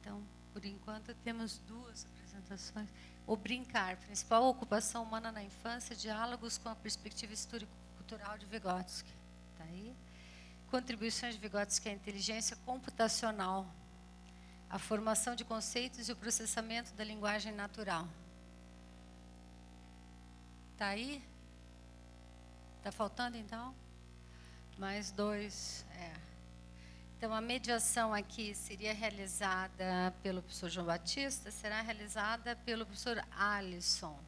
Então, por enquanto, temos 2 apresentações. O Brincar, principal ocupação humana na infância, diálogos com a perspectiva histórico-cultural de Vygotsky. Está aí. Contribuições de Vygotsky à inteligência computacional, a formação de conceitos e o processamento da linguagem natural. Está aí? Está faltando, então? Mais 2. Então, a mediação aqui seria realizada pelo professor João Batista, será realizada pelo professor Alisson.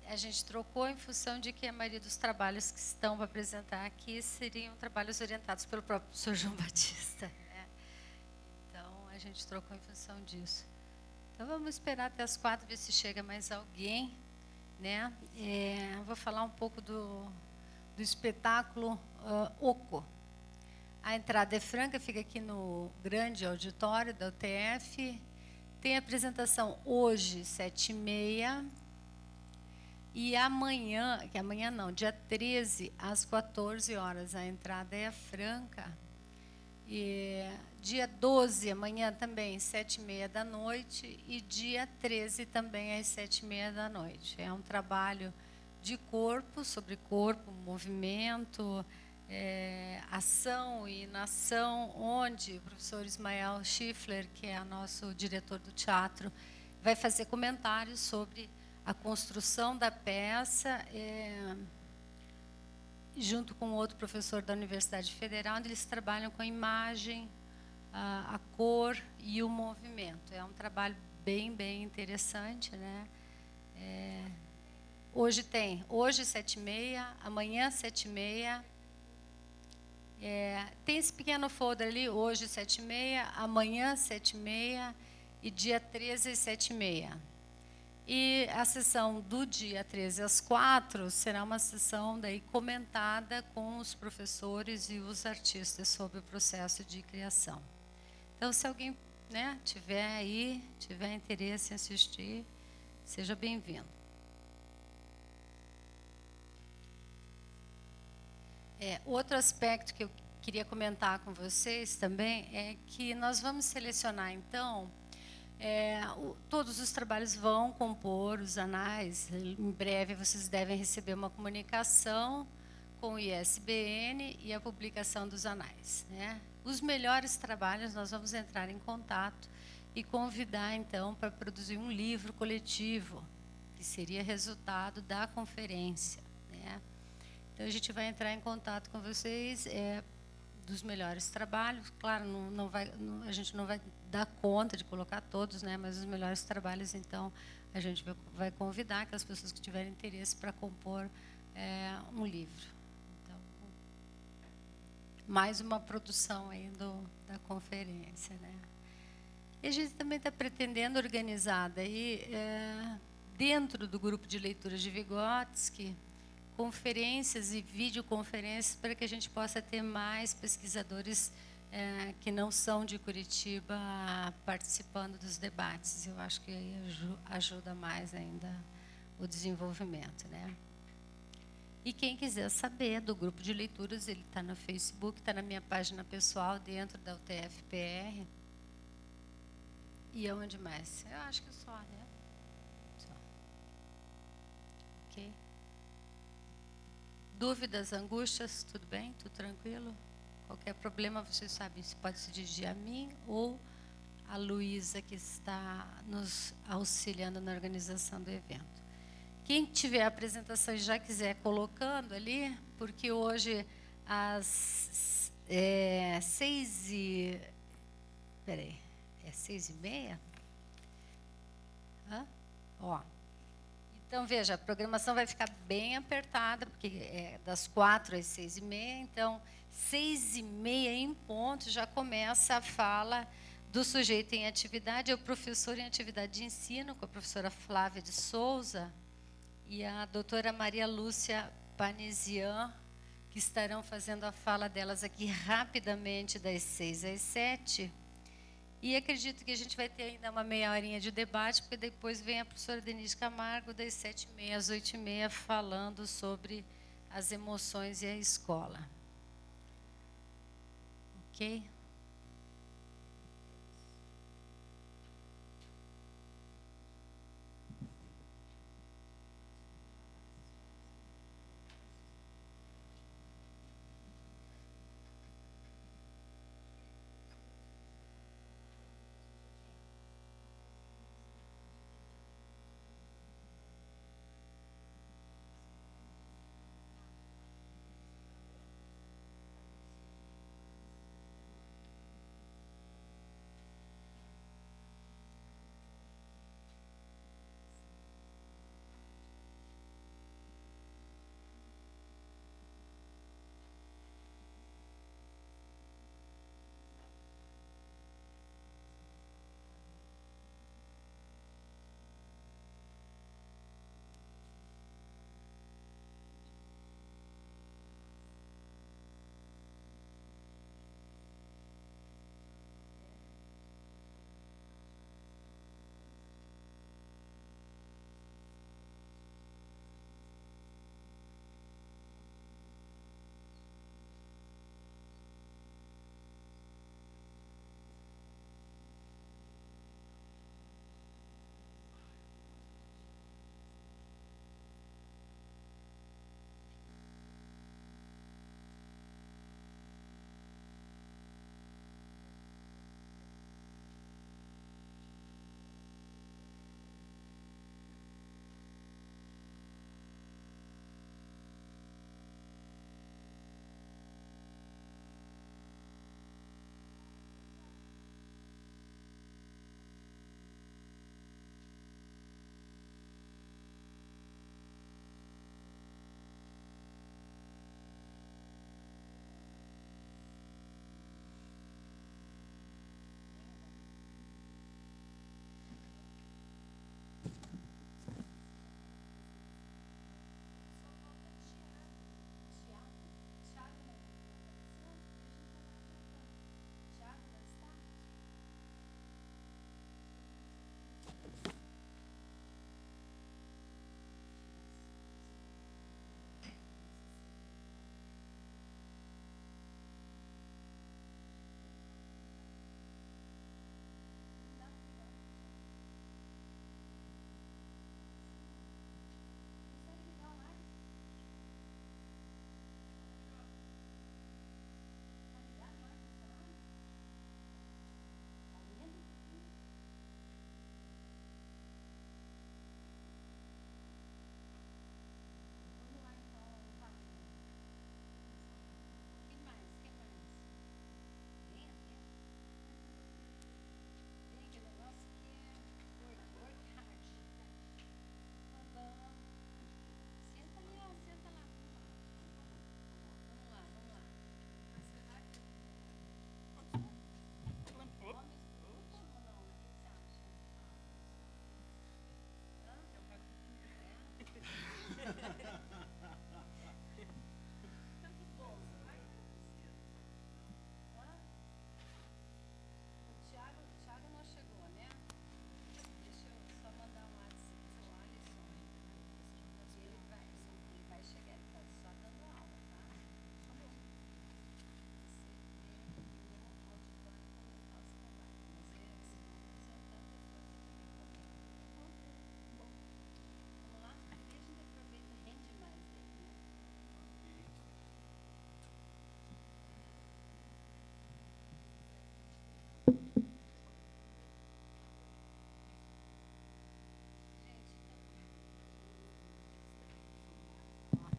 A gente trocou em função de que a maioria dos trabalhos que estão para apresentar aqui seriam trabalhos orientados pelo próprio professor João Batista. Então, a gente trocou em função disso. Então, vamos esperar até as 4, ver se chega mais alguém. Vou falar um pouco do espetáculo Oco. A entrada é franca, fica aqui no grande auditório da UTF. Tem apresentação hoje, 7h30. E amanhã, dia 13, às 14 horas. A entrada é franca. E dia 12, amanhã também, 7h30 da noite. E dia 13 também, às 7h30 da noite. É um trabalho de corpo, sobre corpo, movimento, ação e inação, onde o professor Ismael Schiffler, que é o nosso diretor do teatro, vai fazer comentários sobre a construção da peça, junto com outro professor da Universidade Federal, onde eles trabalham com a imagem, a cor e o movimento. É um trabalho bem interessante, né? Hoje 7h30, amanhã 7h30. Tem esse pequeno folder ali, hoje 7h30, amanhã 7h30 e dia 13 às 7h30. E a sessão do dia 13 às 4 será uma sessão daí comentada com os professores e os artistas sobre o processo de criação. Então, se alguém tiver interesse em assistir, seja bem-vindo. Outro aspecto que eu queria comentar com vocês também é que nós vamos selecionar, então, todos os trabalhos vão compor os anais. Em breve vocês devem receber uma comunicação com o ISBN e a publicação dos anais. Os melhores trabalhos nós vamos entrar em contato e convidar, então, para produzir um livro coletivo, que seria resultado da conferência. Então, a gente vai entrar em contato com vocês dos melhores trabalhos. Claro, a gente não vai dar conta de colocar todos, mas os melhores trabalhos, então, a gente vai convidar aquelas pessoas que tiverem interesse para compor um livro. Então, mais uma produção aí da conferência. E a gente também está pretendendo organizar daí, dentro do grupo de leitura de Vygotsky, conferências e videoconferências para que a gente possa ter mais pesquisadores que não são de Curitiba participando dos debates. Eu acho que aí ajuda mais ainda o desenvolvimento. E quem quiser saber do grupo de leituras, ele está no Facebook, está na minha página pessoal, dentro da UTF-PR. E aonde mais? Eu acho que só, Só. Ok? Dúvidas, angústias, tudo bem? Tudo tranquilo? Qualquer problema, vocês sabem, você pode se dirigir a mim ou a Luísa, que está nos auxiliando na organização do evento. Quem tiver a apresentação e já quiser colocando ali, porque hoje às 6h30? É 6h30? Então, veja, a programação vai ficar bem apertada, porque é das 4 às 6h30. Então, 6h30 em ponto, já começa a fala do sujeito em atividade, é o professor em atividade de ensino, com a professora Flávia de Souza e a doutora Maria Lúcia Panesian, que estarão fazendo a fala delas aqui rapidamente, das 6 às 7. E acredito que a gente vai ter ainda uma meia horinha de debate, porque depois vem a professora Denise Camargo, das 7h30 às 8h30, falando sobre as emoções e a escola. Ok?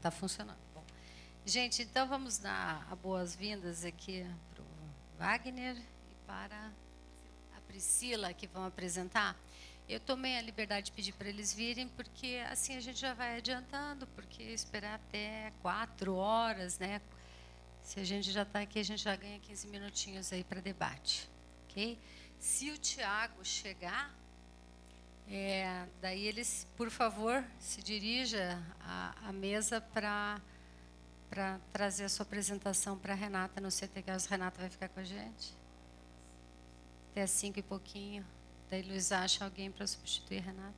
Tá funcionando. Bom, gente, então vamos dar as boas-vindas aqui para o Wagner e para a Priscila, que vão apresentar. Eu tomei a liberdade de pedir para eles virem, porque assim a gente já vai adiantando, porque esperar até 4 horas, né? Se a gente já está aqui, a gente já ganha 15 minutinhos aí para debate, ok? Se o Tiago chegar, daí eles, por favor, se dirija à mesa para trazer a sua apresentação para a Renata no CTG. A Renata vai ficar com a gente até às 5 e pouquinho. Daí Luiz acha alguém para substituir a Renata.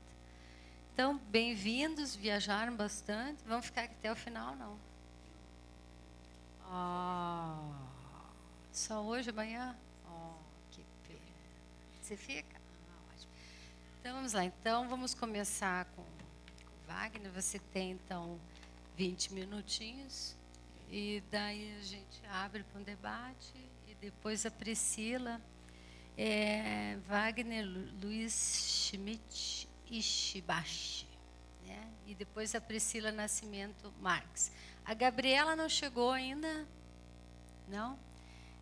Então, bem-vindos, viajaram bastante. Vamos ficar aqui até o final, não? Só hoje, amanhã? Que pena. Você fica? Ótimo. Então, vamos lá. Então, vamos começar com o Wagner. Você tem, então, 20 minutinhos. E daí a gente abre para um debate. E depois a Priscila, Wagner, Luiz Schmidt e Shibashi. Né? E depois a Priscila Nascimento Marques. A Gabriela não chegou ainda? Não?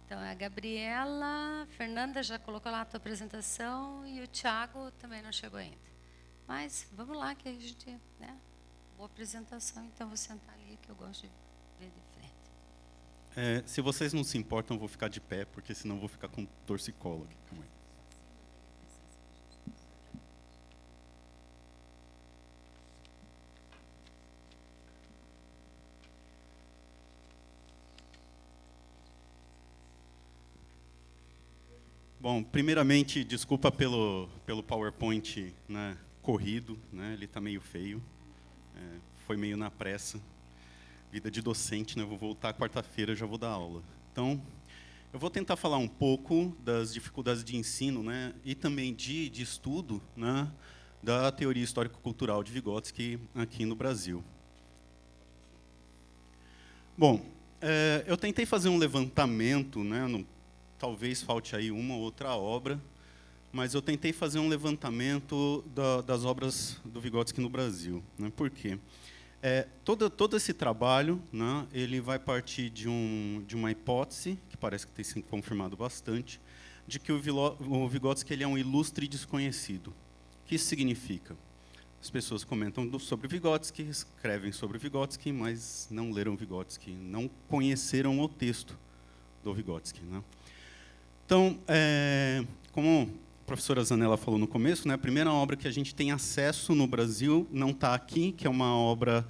Então, a Gabriela, Fernanda já colocou lá a tua apresentação e o Tiago também não chegou ainda. Mas vamos lá que a gente, né? Boa apresentação, então vou sentar ali que eu gosto de ver de frente. Se vocês não se importam, eu vou ficar de pé, porque senão eu vou ficar com torcicolo aqui. Calma aí. Bom, primeiramente, desculpa pelo PowerPoint, né, corrido, né, ele está meio feio, foi meio na pressa, vida de docente, né, eu vou voltar quarta-feira, já vou dar aula. Então, eu vou tentar falar um pouco das dificuldades de ensino, né, e também de estudo, né, da teoria histórico-cultural de Vygotsky aqui no Brasil. Bom, eu tentei fazer um levantamento, né, talvez falte aí uma ou outra obra, mas eu tentei fazer um levantamento das obras do Vygotsky no Brasil. Né? Por quê? Todo esse trabalho, né, ele vai partir de uma hipótese, que parece que tem sido confirmado bastante, de que o Vygotsky ele é um ilustre desconhecido. O que isso significa? As pessoas comentam sobre Vygotsky, escrevem sobre Vygotsky, mas não leram Vygotsky, não conheceram o texto do Vygotsky. Né? Então, como a professora Zanella falou no começo, né, a primeira obra que a gente tem acesso no Brasil não está aqui, que é uma obra,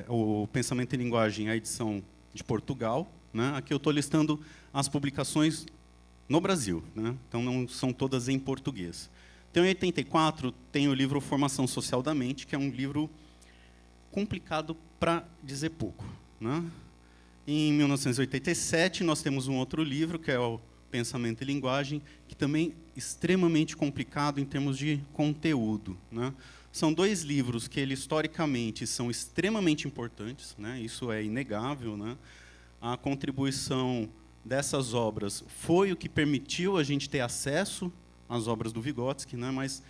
o Pensamento e Linguagem, a edição de Portugal. Né? Aqui eu estou listando as publicações no Brasil, né? Então não são todas em português. Então, em 84, tem o livro Formação Social da Mente, que é um livro complicado para dizer pouco. Né? Em 1987, nós temos um outro livro, que é o Pensamento e Linguagem, que também é extremamente complicado em termos de conteúdo. Né? São dois livros que, historicamente, são extremamente importantes, né? Isso é inegável. Né? A contribuição dessas obras foi o que permitiu a gente ter acesso às obras do Vygotsky, né? Mas,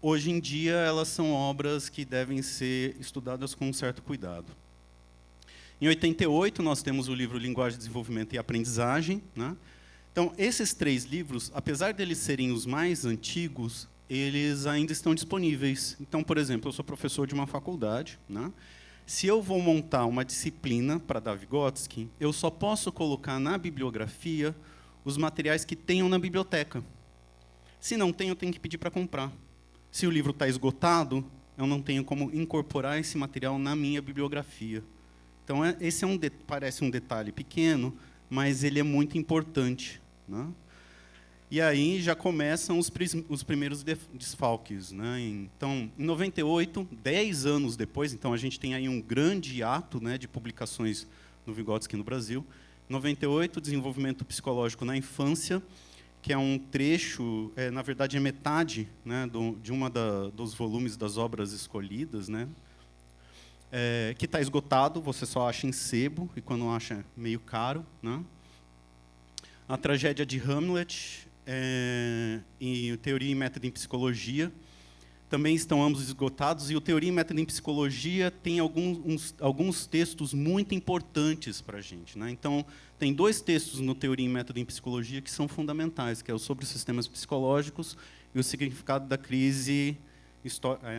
hoje em dia, elas são obras que devem ser estudadas com um certo cuidado. Em 88, nós temos o livro Linguagem, Desenvolvimento e Aprendizagem. Né? Então, esses 3 livros, apesar de eles serem os mais antigos, eles ainda estão disponíveis. Então, por exemplo, eu sou professor de uma faculdade. Né? Se eu vou montar uma disciplina para dar Vygotsky, eu só posso colocar na bibliografia os materiais que tenham na biblioteca. Se não tem, eu tenho que pedir para comprar. Se o livro está esgotado, eu não tenho como incorporar esse material na minha bibliografia. Então, esse parece um detalhe pequeno, mas ele é muito importante. Né? E aí já começam os primeiros desfalques. Né? Então, em 98, 10 anos depois, então a gente tem aí um grande ato, né, de publicações do Vygotsky no Brasil. Em 98, Desenvolvimento Psicológico na Infância, que é um trecho, na verdade é metade, né, de dos volumes das obras escolhidas, né? Que está esgotado, você só acha em sebo, e quando acha, meio caro. Né? A Tragédia de Hamlet, e Teoria e Método em Psicologia, também estão ambos esgotados, e o Teoria e Método em Psicologia tem alguns textos muito importantes para a gente, né? Então, tem 2 textos no Teoria e Método em Psicologia que são fundamentais, que é o sobre os sistemas psicológicos e o significado da crise,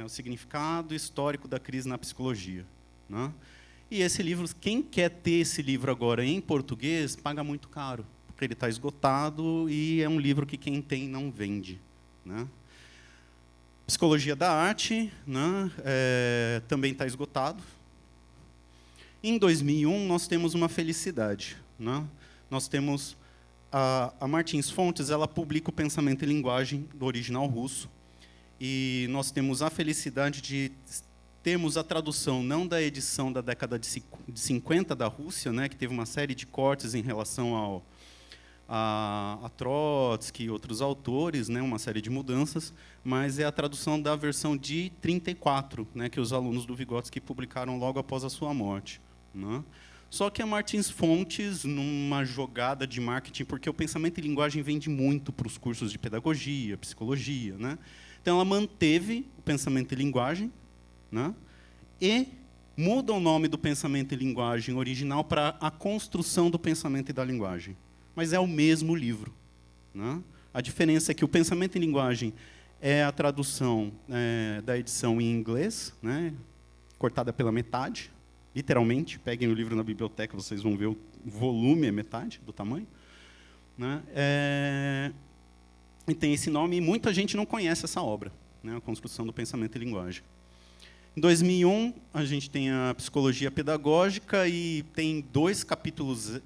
o significado histórico da crise na psicologia, né? E esse livro, quem quer ter esse livro agora em português, paga muito caro, porque ele está esgotado e é um livro que quem tem não vende, né? Psicologia da Arte, né, também está esgotado. Em 2001, nós temos uma felicidade, né? Nós temos a Martins Fontes, ela publica o Pensamento e Linguagem do original russo, e nós temos a felicidade de termos a tradução não da edição da década de 50 da Rússia, né, que teve uma série de cortes em relação a Trotsky e outros autores, né, uma série de mudanças, mas é a tradução da versão de 34, né, que os alunos do Vygotsky publicaram logo após a sua morte, né? Só que a Martins Fontes, numa jogada de marketing, porque o pensamento e linguagem vende muito para os cursos de pedagogia, psicologia, né? Então, ela manteve o pensamento e linguagem, né, e muda o nome do pensamento e linguagem original para a construção do pensamento e da linguagem. Mas é o mesmo livro, né? A diferença é que o pensamento e linguagem é a tradução da edição em inglês, né, cortada pela metade, literalmente. Peguem o livro na biblioteca, vocês vão ver o volume é metade do tamanho, né? E tem esse nome, e muita gente não conhece essa obra, né, a construção do pensamento e linguagem. Em 2001, a gente tem a Psicologia Pedagógica, e tem 2 capítulos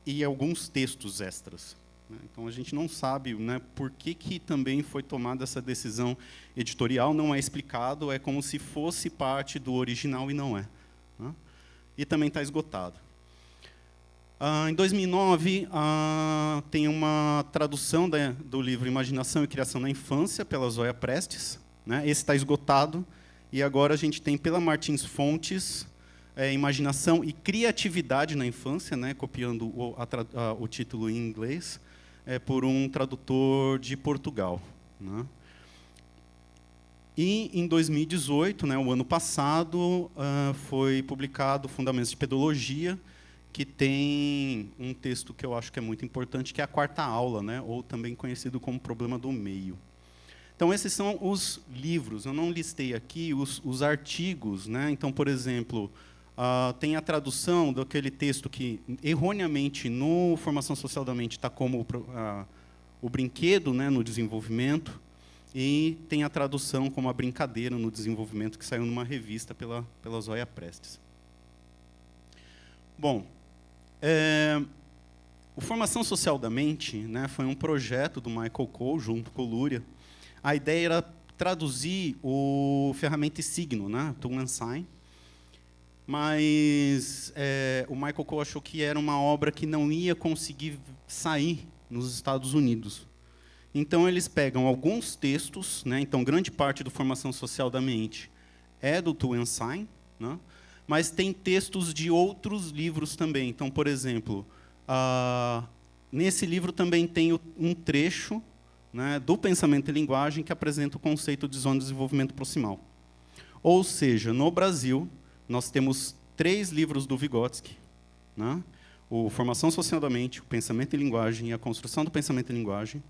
e alguns textos extras, né? Então, a gente não sabe, né, por que também foi tomada essa decisão editorial, não é explicado, é como se fosse parte do original e não é, né? E também está esgotado. Em 2009, tem uma tradução do livro Imaginação e Criação na Infância, pela Zoya Prestes, né? Esse está esgotado, e agora a gente tem, pela Martins Fontes, Imaginação e Criatividade na Infância, né? Copiando o título em inglês, por um tradutor de Portugal, né? E, em 2018, né, o ano passado, foi publicado Fundamentos de Pedologia, que tem um texto que eu acho que é muito importante, que é a 4ª aula, né, ou também conhecido como Problema do Meio. Então, esses são os livros. Eu não listei aqui os artigos, né? Então, por exemplo, tem a tradução daquele texto que, erroneamente, no Formação Social da Mente, está como o brinquedo, né, no desenvolvimento, e tem a tradução como a brincadeira no desenvolvimento, que saiu numa revista pela Zoya Prestes. Bom, o Formação Social da Mente, né, foi um projeto do Michael Cole, junto com o Luria. A ideia era traduzir o ferramenta Signo, né, Tool and Sign, mas o Michael Cole achou que era uma obra que não ia conseguir sair nos Estados Unidos. Então, eles pegam alguns textos, né, então, grande parte do Formação Social da Mente é do Tool and Sign, né, mas tem textos de outros livros também. Então, por exemplo, nesse livro também tem um trecho, né, do Pensamento e Linguagem, que apresenta o conceito de zona de desenvolvimento proximal. Ou seja, no Brasil, nós temos 3 livros do Vygotsky, né, o Formação Social da Mente, o Pensamento e Linguagem e a Construção do Pensamento e Linguagem,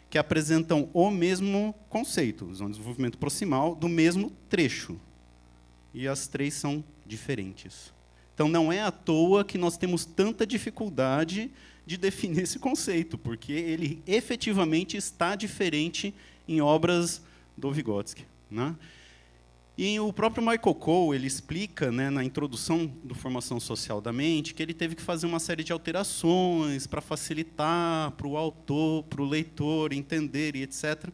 que apresentam o mesmo conceito, zona de desenvolvimento proximal, do mesmo trecho. E as 3 são diferentes. Então, não é à toa que nós temos tanta dificuldade de definir esse conceito, porque ele efetivamente está diferente em obras do Vygotsky, né? E o próprio Michael Cole, ele explica, né, na introdução do Formação Social da Mente, que ele teve que fazer uma série de alterações para facilitar para o autor, para o leitor entender e etc.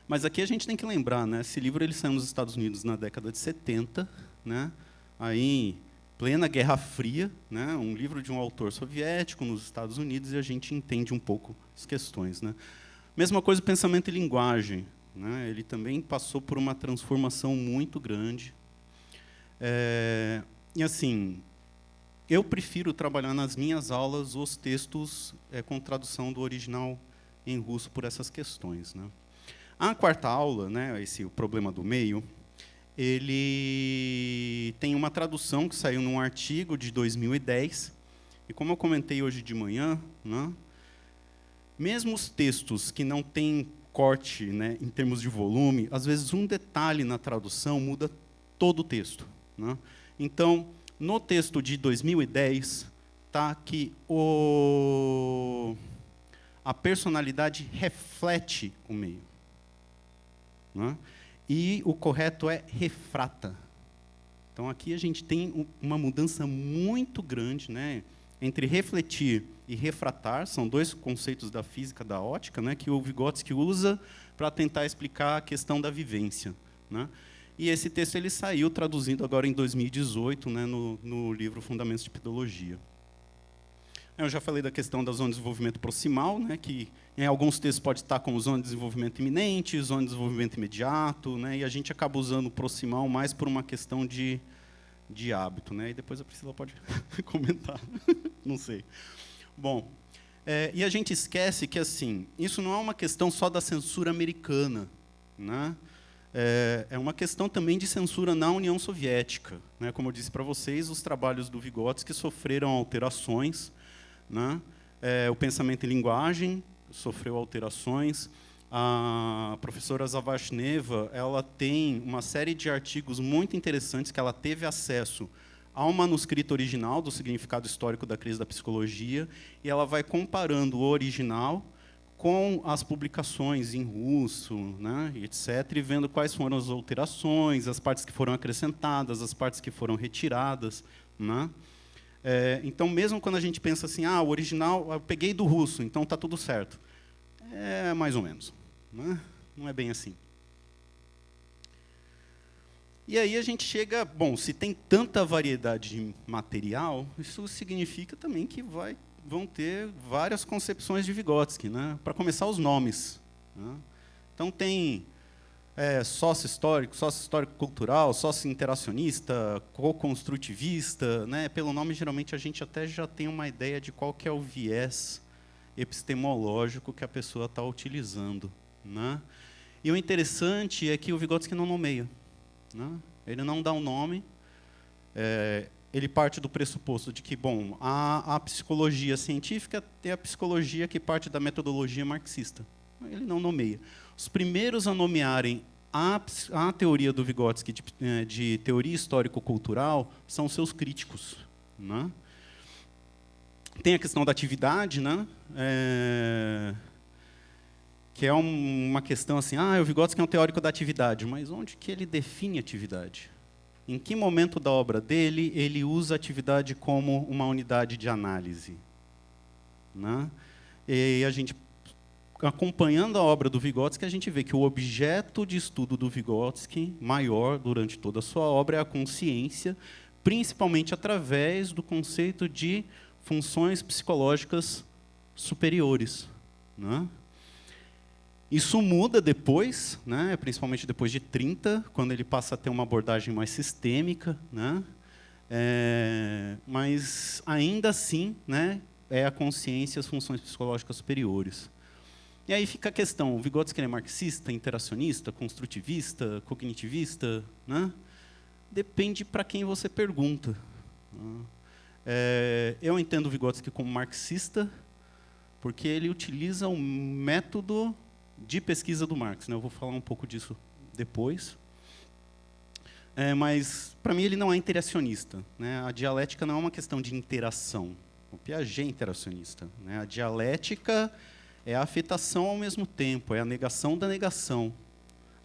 Mas aqui a gente tem que lembrar, né, esse livro ele saiu nos Estados Unidos na década de 70, né, aí, plena Guerra Fria, né, um livro de um autor soviético nos Estados Unidos, e a gente entende um pouco as questões, né. Mesma coisa o Pensamento e Linguagem, né, ele também passou por uma transformação muito grande. E, assim, eu prefiro trabalhar nas minhas aulas os textos com tradução do original em russo por essas questões, né. A quarta aula, né, o problema do meio, ele tem uma tradução que saiu num artigo de 2010, e como eu comentei hoje de manhã, né, mesmo os textos que não têm corte, né, em termos de volume, às vezes um detalhe na tradução muda todo o texto, né? Então, no texto de 2010, tá que a personalidade reflete o meio, né? E o correto é refrata. Então, aqui a gente tem uma mudança muito grande, né, entre refletir e refratar. São dois conceitos da física da ótica, né, que o Vygotsky usa para tentar explicar a questão da vivência, né? E esse texto ele saiu traduzido agora em 2018, né, no livro Fundamentos de Pedologia. Eu já falei da questão da zona de desenvolvimento proximal, né, que em alguns textos pode estar como zona de desenvolvimento iminente, zona de desenvolvimento imediato, né, e a gente acaba usando o proximal mais por uma questão de hábito, né, e depois a Priscila pode comentar, não sei. Bom, e a gente esquece que, assim, isso não é uma questão só da censura americana, né? É uma questão também de censura na União Soviética, né? Como eu disse para vocês, os trabalhos do Vygotsky sofreram alterações, né? O pensamento em linguagem sofreu alterações. A professora Zavashneva, ela tem uma série de artigos muito interessantes que ela teve acesso ao manuscrito original do significado histórico da crise da psicologia, e ela vai comparando o original com as publicações em russo, né, etc., e vendo quais foram as alterações, as partes que foram acrescentadas, as partes que foram retiradas, né? Então, mesmo quando a gente pensa assim, o original eu peguei do russo, então está tudo certo. É mais ou menos, né? Não é bem assim. E aí a gente chega, bom, se tem tanta variedade de material, isso significa também que vão ter várias concepções de Vygotsky, né? Para começar, os nomes, né? Então tem sócio-histórico cultural, sócio-interacionista, co-construtivista, né? Pelo nome, geralmente, a gente até já tem uma ideia de qual que é o viés epistemológico que a pessoa está utilizando, né? E o interessante é que o Vygotsky não nomeia, né? Ele não dá um nome. Ele parte do pressuposto de que, bom, a psicologia científica é a psicologia que parte da metodologia marxista. Ele não nomeia. Os primeiros a nomearem a teoria do Vygotsky de teoria histórico-cultural são seus críticos, né? Tem a questão da atividade, né? Que é uma questão assim, o Vygotsky é um teórico da atividade, mas onde que ele define atividade? Em que momento da obra dele ele usa a atividade como uma unidade de análise, né? E a gente, acompanhando a obra do Vygotsky, a gente vê que o objeto de estudo do Vygotsky, maior durante toda a sua obra, é a consciência, principalmente através do conceito de funções psicológicas superiores, né? Isso muda depois, né, principalmente depois de 30, quando ele passa a ter uma abordagem mais sistêmica, né? Mas, ainda assim, né, é a consciência e as funções psicológicas superiores. E aí fica a questão, o Vygotsky é marxista, interacionista, construtivista, cognitivista, né? Depende para quem você pergunta. Eu entendo o Vygotsky como marxista, porque ele utiliza um método de pesquisa do Marx, né? Eu vou falar um pouco disso depois. Mas, para mim, ele não é interacionista, né? A dialética não é uma questão de interação. O Piaget é interacionista, né? A dialética é a afetação ao mesmo tempo, é a negação da negação.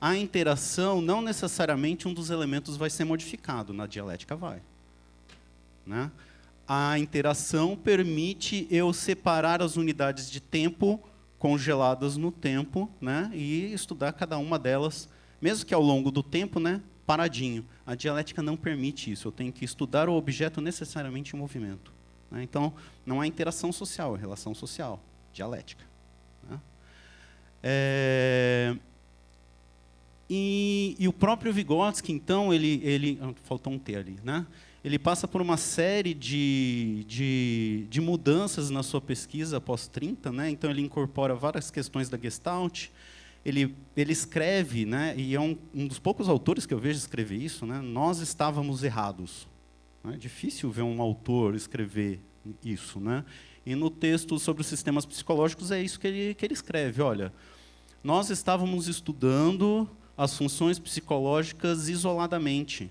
A interação, não necessariamente um dos elementos vai ser modificado, na dialética vai, né? A interação permite eu separar as unidades de tempo congeladas no tempo, né, e estudar cada uma delas, mesmo que ao longo do tempo, né, paradinho. A dialética não permite isso, eu tenho que estudar o objeto necessariamente em movimento, né? Então, não é interação social, é relação social, dialética, né? E o próprio Vygotsky, então, faltou um T ali, né? Ele passa por uma série de mudanças na sua pesquisa após 30, né? Então ele incorpora várias questões da Gestalt, ele escreve, né, e é um dos poucos autores que eu vejo escrever isso, né, nós estávamos errados. É difícil ver um autor escrever isso, né? E no texto sobre os sistemas psicológicos é isso que ele escreve. Olha, nós estávamos estudando as funções psicológicas isoladamente,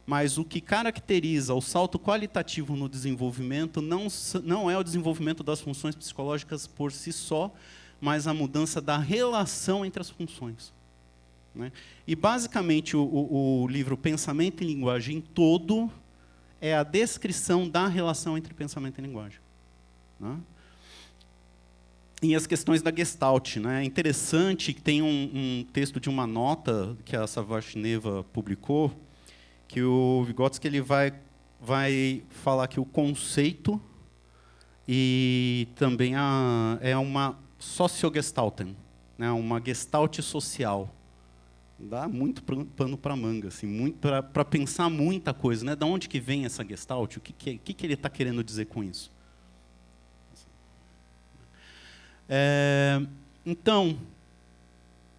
mas o que caracteriza o salto qualitativo no desenvolvimento não é o desenvolvimento das funções psicológicas por si só, mas a mudança da relação entre as funções. Né? E, basicamente, o livro Pensamento e Linguagem todo é a descrição da relação entre pensamento e linguagem. Né? E as questões da Gestalt. Né? É interessante que tem um texto de uma nota que a Savashneva publicou, que o Vygotsky ele vai falar que o conceito e também é uma sociogestalten, né? Uma gestalt social. Dá muito pano para manga, assim, muito para pensar muita coisa, né? De onde que vem essa gestalt? O que ele está querendo dizer com isso? Então,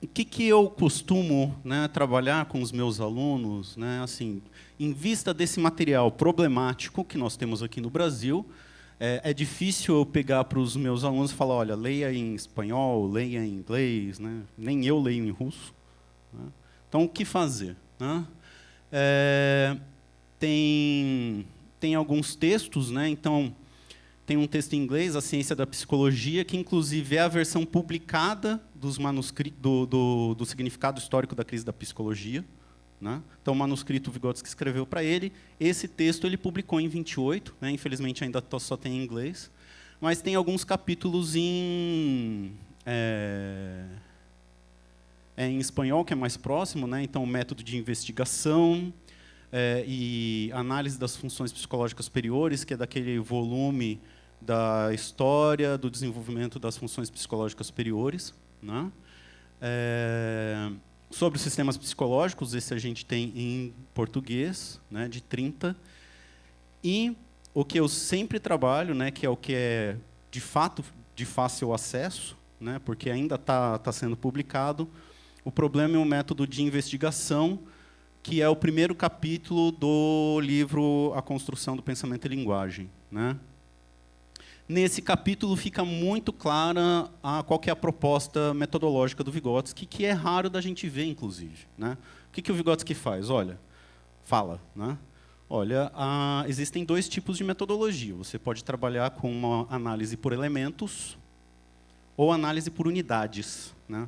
o que eu costumo, né, trabalhar com os meus alunos, né, assim, em vista desse material problemático que nós temos aqui no Brasil, é difícil eu pegar para os meus alunos e falar, olha, leia em espanhol, leia em inglês, né? Nem eu leio em russo. Né? Então, o que fazer? Né? Tem alguns textos, né? Então, tem um texto em inglês, A Ciência da Psicologia, que, inclusive, é a versão publicada dos manuscritos do significado histórico da crise da psicologia. Né? Então, o manuscrito Vygotsky escreveu para ele. Esse texto ele publicou em 28, né? Infelizmente, ainda só tem em inglês. Mas tem alguns capítulos em espanhol, que é mais próximo, né? Então, o método de investigação e análise das funções psicológicas superiores, que é daquele volume da história do desenvolvimento das funções psicológicas superiores. Né? Sobre os sistemas psicológicos, esse a gente tem em português, né, de 30. E o que eu sempre trabalho, né, que é o que é, de fato, de fácil acesso, né, porque ainda está sendo publicado, o problema é um método de investigação, que é o primeiro capítulo do livro A Construção do Pensamento e Linguagem. Né? Nesse capítulo fica muito clara qual que é a proposta metodológica do Vygotsky, que é raro da gente ver, inclusive. Né? O que o Vygotsky faz? Olha, fala. Né? Olha, existem dois tipos de metodologia. Você pode trabalhar com uma análise por elementos ou análise por unidades. Né?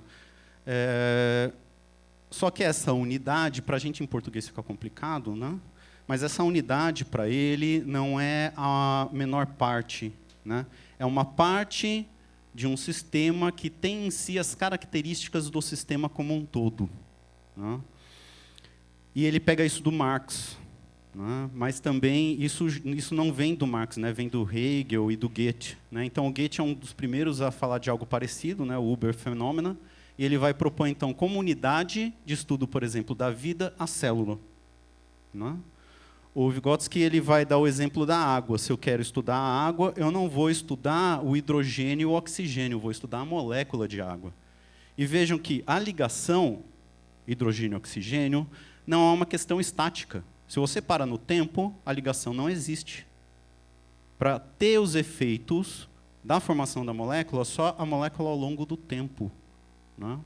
Só que essa unidade, para a gente em português fica complicado, né? Mas essa unidade, para ele, não é a menor parte. Né? É uma parte de um sistema que tem em si as características do sistema como um todo. Né? E ele pega isso do Marx. Né? Mas também isso não vem do Marx, né? Vem do Hegel e do Goethe. Né? Então, o Goethe é um dos primeiros a falar de algo parecido, né? O Uberphänomen. E ele vai propor, então, como unidade de estudo, por exemplo, da vida, a célula. Né? O Vygotsky ele vai dar o exemplo da água. Se eu quero estudar a água, eu não vou estudar o hidrogênio e o oxigênio, eu vou estudar a molécula de água. E vejam que a ligação hidrogênio-oxigênio não é uma questão estática. Se você para no tempo, a ligação não existe. Para ter os efeitos da formação da molécula, só a molécula ao longo do tempo. Né?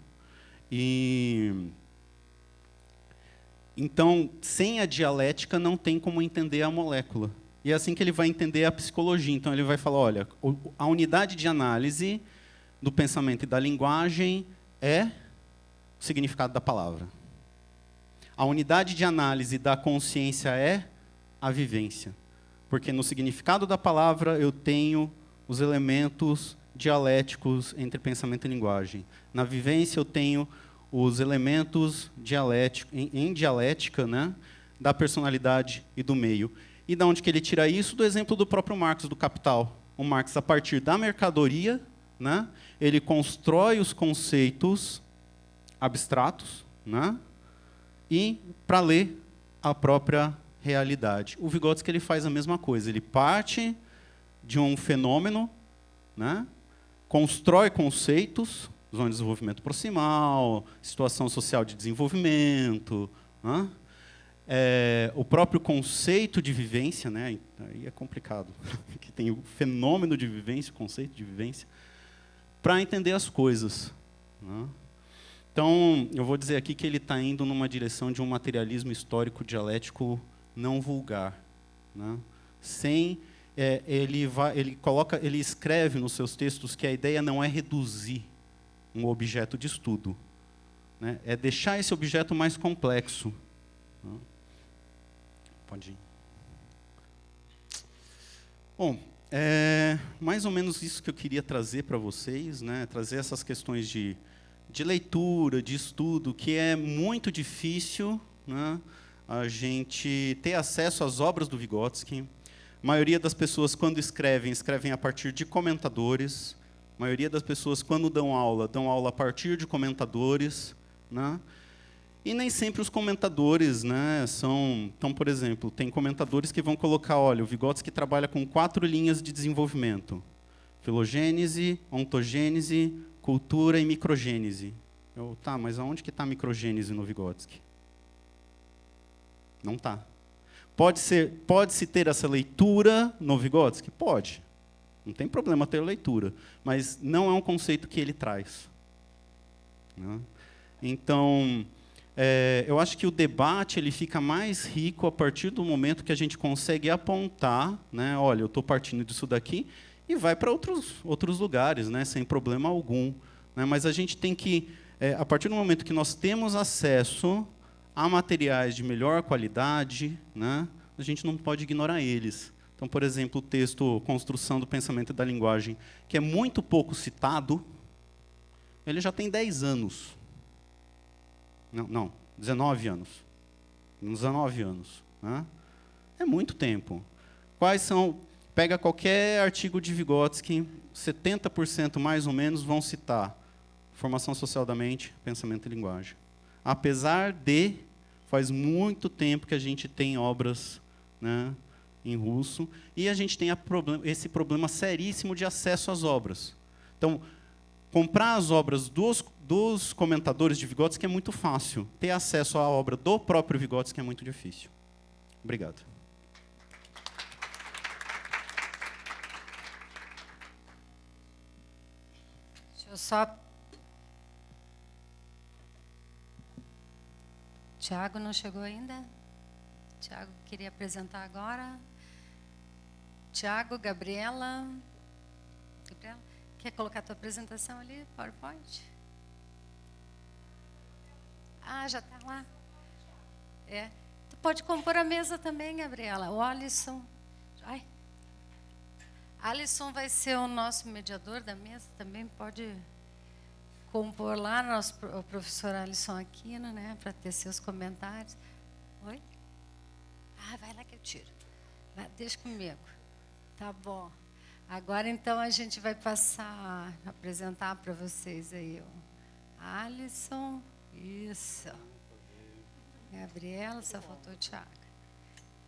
Então, sem a dialética, não tem como entender a molécula. E é assim que ele vai entender a psicologia. Então, ele vai falar, olha, a unidade de análise do pensamento e da linguagem é o significado da palavra. A unidade de análise da consciência é a vivência. Porque no significado da palavra eu tenho os elementos dialéticos entre pensamento e linguagem. Na vivência eu tenho os elementos em dialética, né, da personalidade e do meio. E de onde que ele tira isso? Do exemplo do próprio Marx, do Capital. O Marx, a partir da mercadoria, né, ele constrói os conceitos abstratos, né, e para ler a própria realidade. O Vygotsky ele faz a mesma coisa. Ele parte de um fenômeno, né, constrói conceitos, zona de desenvolvimento proximal, situação social de desenvolvimento, né? O próprio conceito de vivência, né? Aí é complicado, que tem o fenômeno de vivência, o conceito de vivência, para entender as coisas, né? Então, eu vou dizer aqui que ele está indo numa direção de um materialismo histórico dialético não vulgar, né? Ele escreve nos seus textos que a ideia não é reduzir um objeto de estudo, né? É deixar esse objeto mais complexo, né? Pode ir. Bom, mais ou menos isso que eu queria trazer para vocês, né? Trazer essas questões de leitura, de estudo, que é muito difícil, né, a gente ter acesso às obras do Vygotsky. A maioria das pessoas, quando escrevem a partir de comentadores. A maioria das pessoas, quando dão aula a partir de comentadores, né? E nem sempre os comentadores, né, são... Então, por exemplo, tem comentadores que vão colocar, olha, o Vygotsky trabalha com 4 linhas de desenvolvimento: filogênese, ontogênese, cultura e microgênese. Tá, mas aonde que está a microgênese no Vygotsky? Não está. Pode-se ter essa leitura no Vygotsky? Pode. Não tem problema ter leitura. Mas não é um conceito que ele traz, né? Então, eu acho que o debate ele fica mais rico a partir do momento que a gente consegue apontar, né, olha, eu estou partindo disso daqui, e vai para outros lugares, né, sem problema algum, né? Mas a gente tem que, a partir do momento que nós temos acesso a materiais de melhor qualidade, né, a gente não pode ignorar eles. Então, por exemplo, o texto Construção do Pensamento e da Linguagem, que é muito pouco citado, ele já tem 10 anos. Não, 19 anos. 19 anos. Né? É muito tempo. Quais são... Pega qualquer artigo de Vygotsky, 70% mais ou menos vão citar formação social da mente, pensamento e linguagem. Apesar de, faz muito tempo que a gente tem obras, né, em russo, e a gente tem esse problema seríssimo de acesso às obras. Então, comprar as obras dos comentadores de Vygotsky é muito fácil. Ter acesso à obra do próprio Vygotsky é muito difícil. Obrigado. Deixa eu só... Tiago não chegou ainda? Tiago queria apresentar agora. Tiago, Gabriela. Gabriela, quer colocar a tua apresentação ali, PowerPoint? Ah, já está lá. Tu pode compor a mesa também, Gabriela. O Alisson. Ai. Alisson vai ser o nosso mediador da mesa, também pode compor lá, o professor Alisson Aquino, né, para ter seus comentários. Oi? Ah, vai lá que eu tiro. Vai, deixa comigo. Tá bom. Agora, então, a gente vai passar a apresentar para vocês aí o Alisson. Isso. Gabriela, só faltou o Tiago.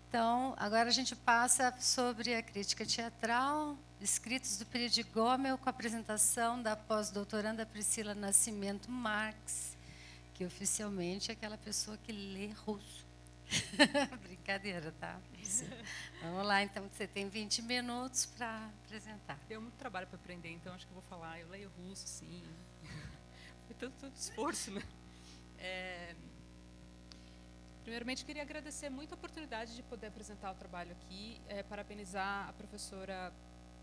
Então, agora a gente passa sobre a crítica teatral, escritos do período de Gomel, com a apresentação da pós-doutoranda Priscila Nascimento Marx, que oficialmente é aquela pessoa que lê russo. Brincadeira, tá? Vamos lá, então, você tem 20 minutos para apresentar. Deu muito trabalho para aprender, então acho que eu vou falar. Eu leio russo, sim. Foi tanto esforço, né? Primeiramente, queria agradecer muito a oportunidade de poder apresentar o trabalho aqui, parabenizar a professora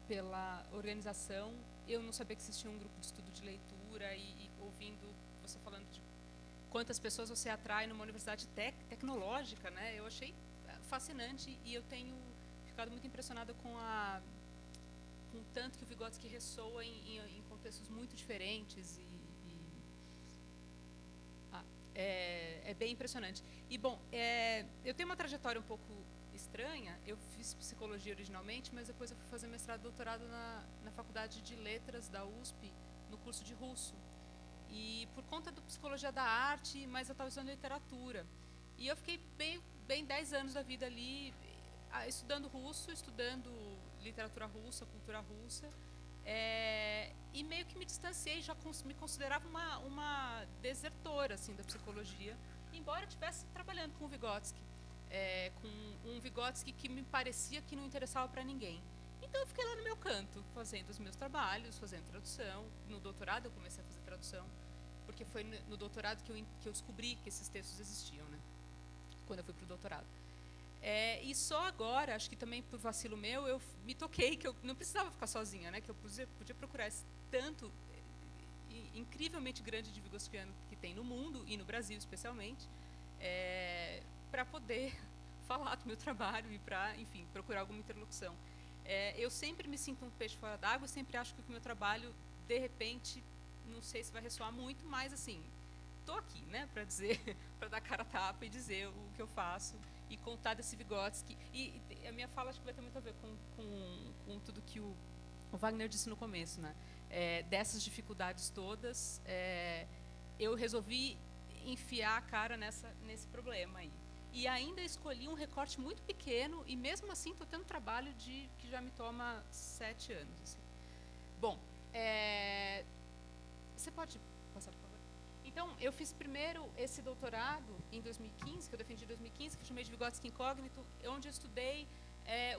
pela organização. Eu não sabia que existia um grupo de estudo de leitura e ouvindo você falando de quantas pessoas você atrai numa universidade tecnológica, né? Eu achei fascinante e eu tenho ficado muito impressionada com o tanto que o Vygotsky ressoa em contextos muito diferentes é bem impressionante. E, bom, eu tenho uma trajetória um pouco estranha. Eu fiz psicologia originalmente, mas depois eu fui fazer mestrado e doutorado na Faculdade de Letras da USP, no curso de russo. E por conta da psicologia da arte, mas eu estava estudando literatura. E eu fiquei bem 10 anos da vida ali, estudando russo, estudando literatura russa, cultura russa. E meio que me distanciei, já me considerava uma desertora assim, da psicologia, embora eu estivesse trabalhando com o Vygotsky, com um Vygotsky que me parecia que não interessava para ninguém. Então eu fiquei lá no meu canto, fazendo os meus trabalhos, fazendo tradução. No doutorado eu comecei a fazer tradução, porque foi no doutorado que eu descobri que esses textos existiam, né? Quando eu fui para o doutorado. E só agora, acho que também por vacilo meu, eu me toquei que eu não precisava ficar sozinha, né? Que eu podia procurar esse tanto incrivelmente grande de Vygotskiano que tem no mundo, e no Brasil especialmente, para poder falar do meu trabalho e para, enfim, procurar alguma interlocução. Eu sempre me sinto um peixe fora d'água e sempre acho que o meu trabalho, de repente, não sei se vai ressoar muito, mas, assim, estou aqui, né, para dizer, para dar cara a tapa e dizer o que eu faço e contar desse Vygotsky. E a minha fala acho que vai ter muito a ver com tudo que o Wagner disse no começo, né? Dessas dificuldades todas, eu resolvi enfiar a cara nesse problema aí. E ainda escolhi um recorte muito pequeno, e mesmo assim estou tendo trabalho que já me toma 7 anos. Assim. Bom, você pode passar, por favor? Então, eu fiz primeiro esse doutorado em 2015, que eu defendi em 2015, que eu chamei de Vygotsky Incógnito, onde eu estudei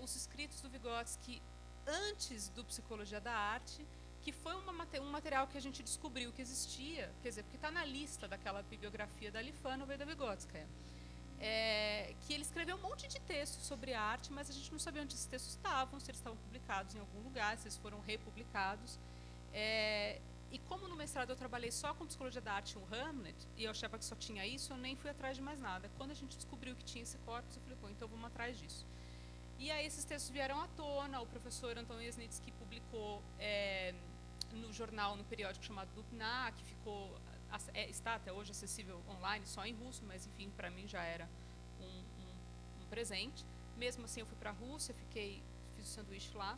os escritos do Vygotsky antes do Psicologia da Arte, que foi um material que a gente descobriu que existia, quer dizer, porque está na lista daquela bibliografia da Lifanova e da Vygotsky. Que ele escreveu um monte de textos sobre arte, mas a gente não sabia onde esses textos estavam, se eles estavam publicados em algum lugar, se eles foram republicados. E como no mestrado eu trabalhei só com psicologia da arte e o Hamlet, e eu achava que só tinha isso, eu nem fui atrás de mais nada. Quando a gente descobriu que tinha esse corpus, eu falei, pô, então vamos atrás disso. E aí esses textos vieram à tona, o professor Antônio Jesnitsky publicou no jornal, no periódico chamado Dupna, que está até hoje acessível online, só em russo, mas enfim, para mim já era um presente. Mesmo assim, eu fui para a Rússia, fiz o sanduíche lá.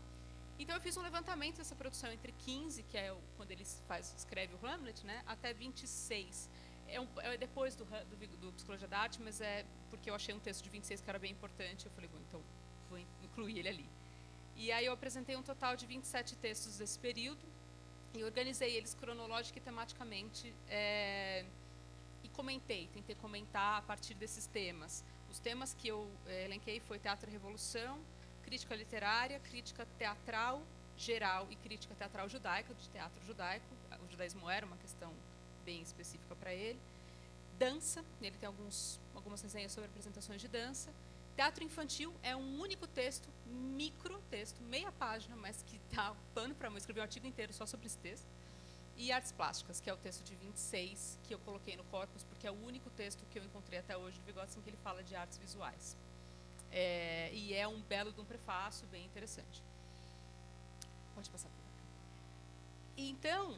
Então, eu fiz um levantamento dessa produção entre 15, que é quando ele escreve o Hamlet, né, até 26. É depois do Psicologia da Arte, mas é porque eu achei um texto de 26 que era bem importante. Eu falei, bom, então vou incluir ele ali. E aí eu apresentei um total de 27 textos desse período, e organizei eles cronológica e tematicamente, e tentei comentar a partir desses temas. Os temas que eu elenquei foi Teatro e Revolução, Crítica Literária, Crítica Teatral Geral e Crítica Teatral Judaica, de teatro judaico. O judaísmo era uma questão bem específica para ele. Dança, ele tem algumas resenhas sobre apresentações de dança. Teatro Infantil é um único texto, microtexto, meia página, mas que dá pano para mão. Eu escrevi um artigo inteiro só sobre esse texto. E Artes Plásticas, que é o texto de 26, que eu coloquei no corpus, porque é o único texto que eu encontrei até hoje do Vygotsky em que ele fala de artes visuais. E é um belo de um prefácio, bem interessante. Pode passar por cá. Então,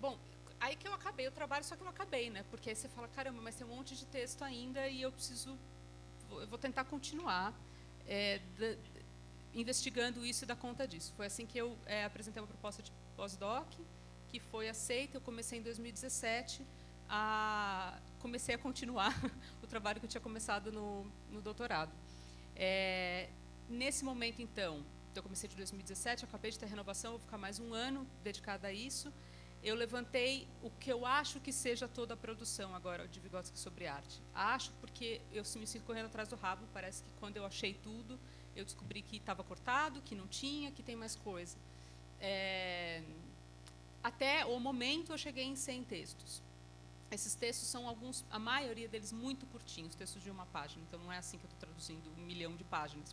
bom, aí que eu acabei o trabalho, só que eu não acabei, né? Porque aí você fala, caramba, mas tem um monte de texto ainda e eu vou tentar continuar investigando isso e dar conta disso. Foi assim que eu apresentei uma proposta de pós-doc, que foi aceita. Eu comecei em 2017, comecei a continuar o trabalho que eu tinha começado no doutorado. Nesse momento, então, eu comecei de 2017, acabei de ter renovação, vou ficar mais um ano dedicada a isso. Eu levantei o que eu acho que seja toda a produção agora de Vygotsky sobre arte. Acho porque eu me sinto correndo atrás do rabo, parece que quando eu achei tudo, eu descobri que estava cortado, que não tinha, que tem mais coisa. Até o momento eu cheguei em 100 textos. Esses textos são a maioria deles muito curtinhos, textos de uma página. Então não é assim que eu estou traduzindo 1 milhão de páginas,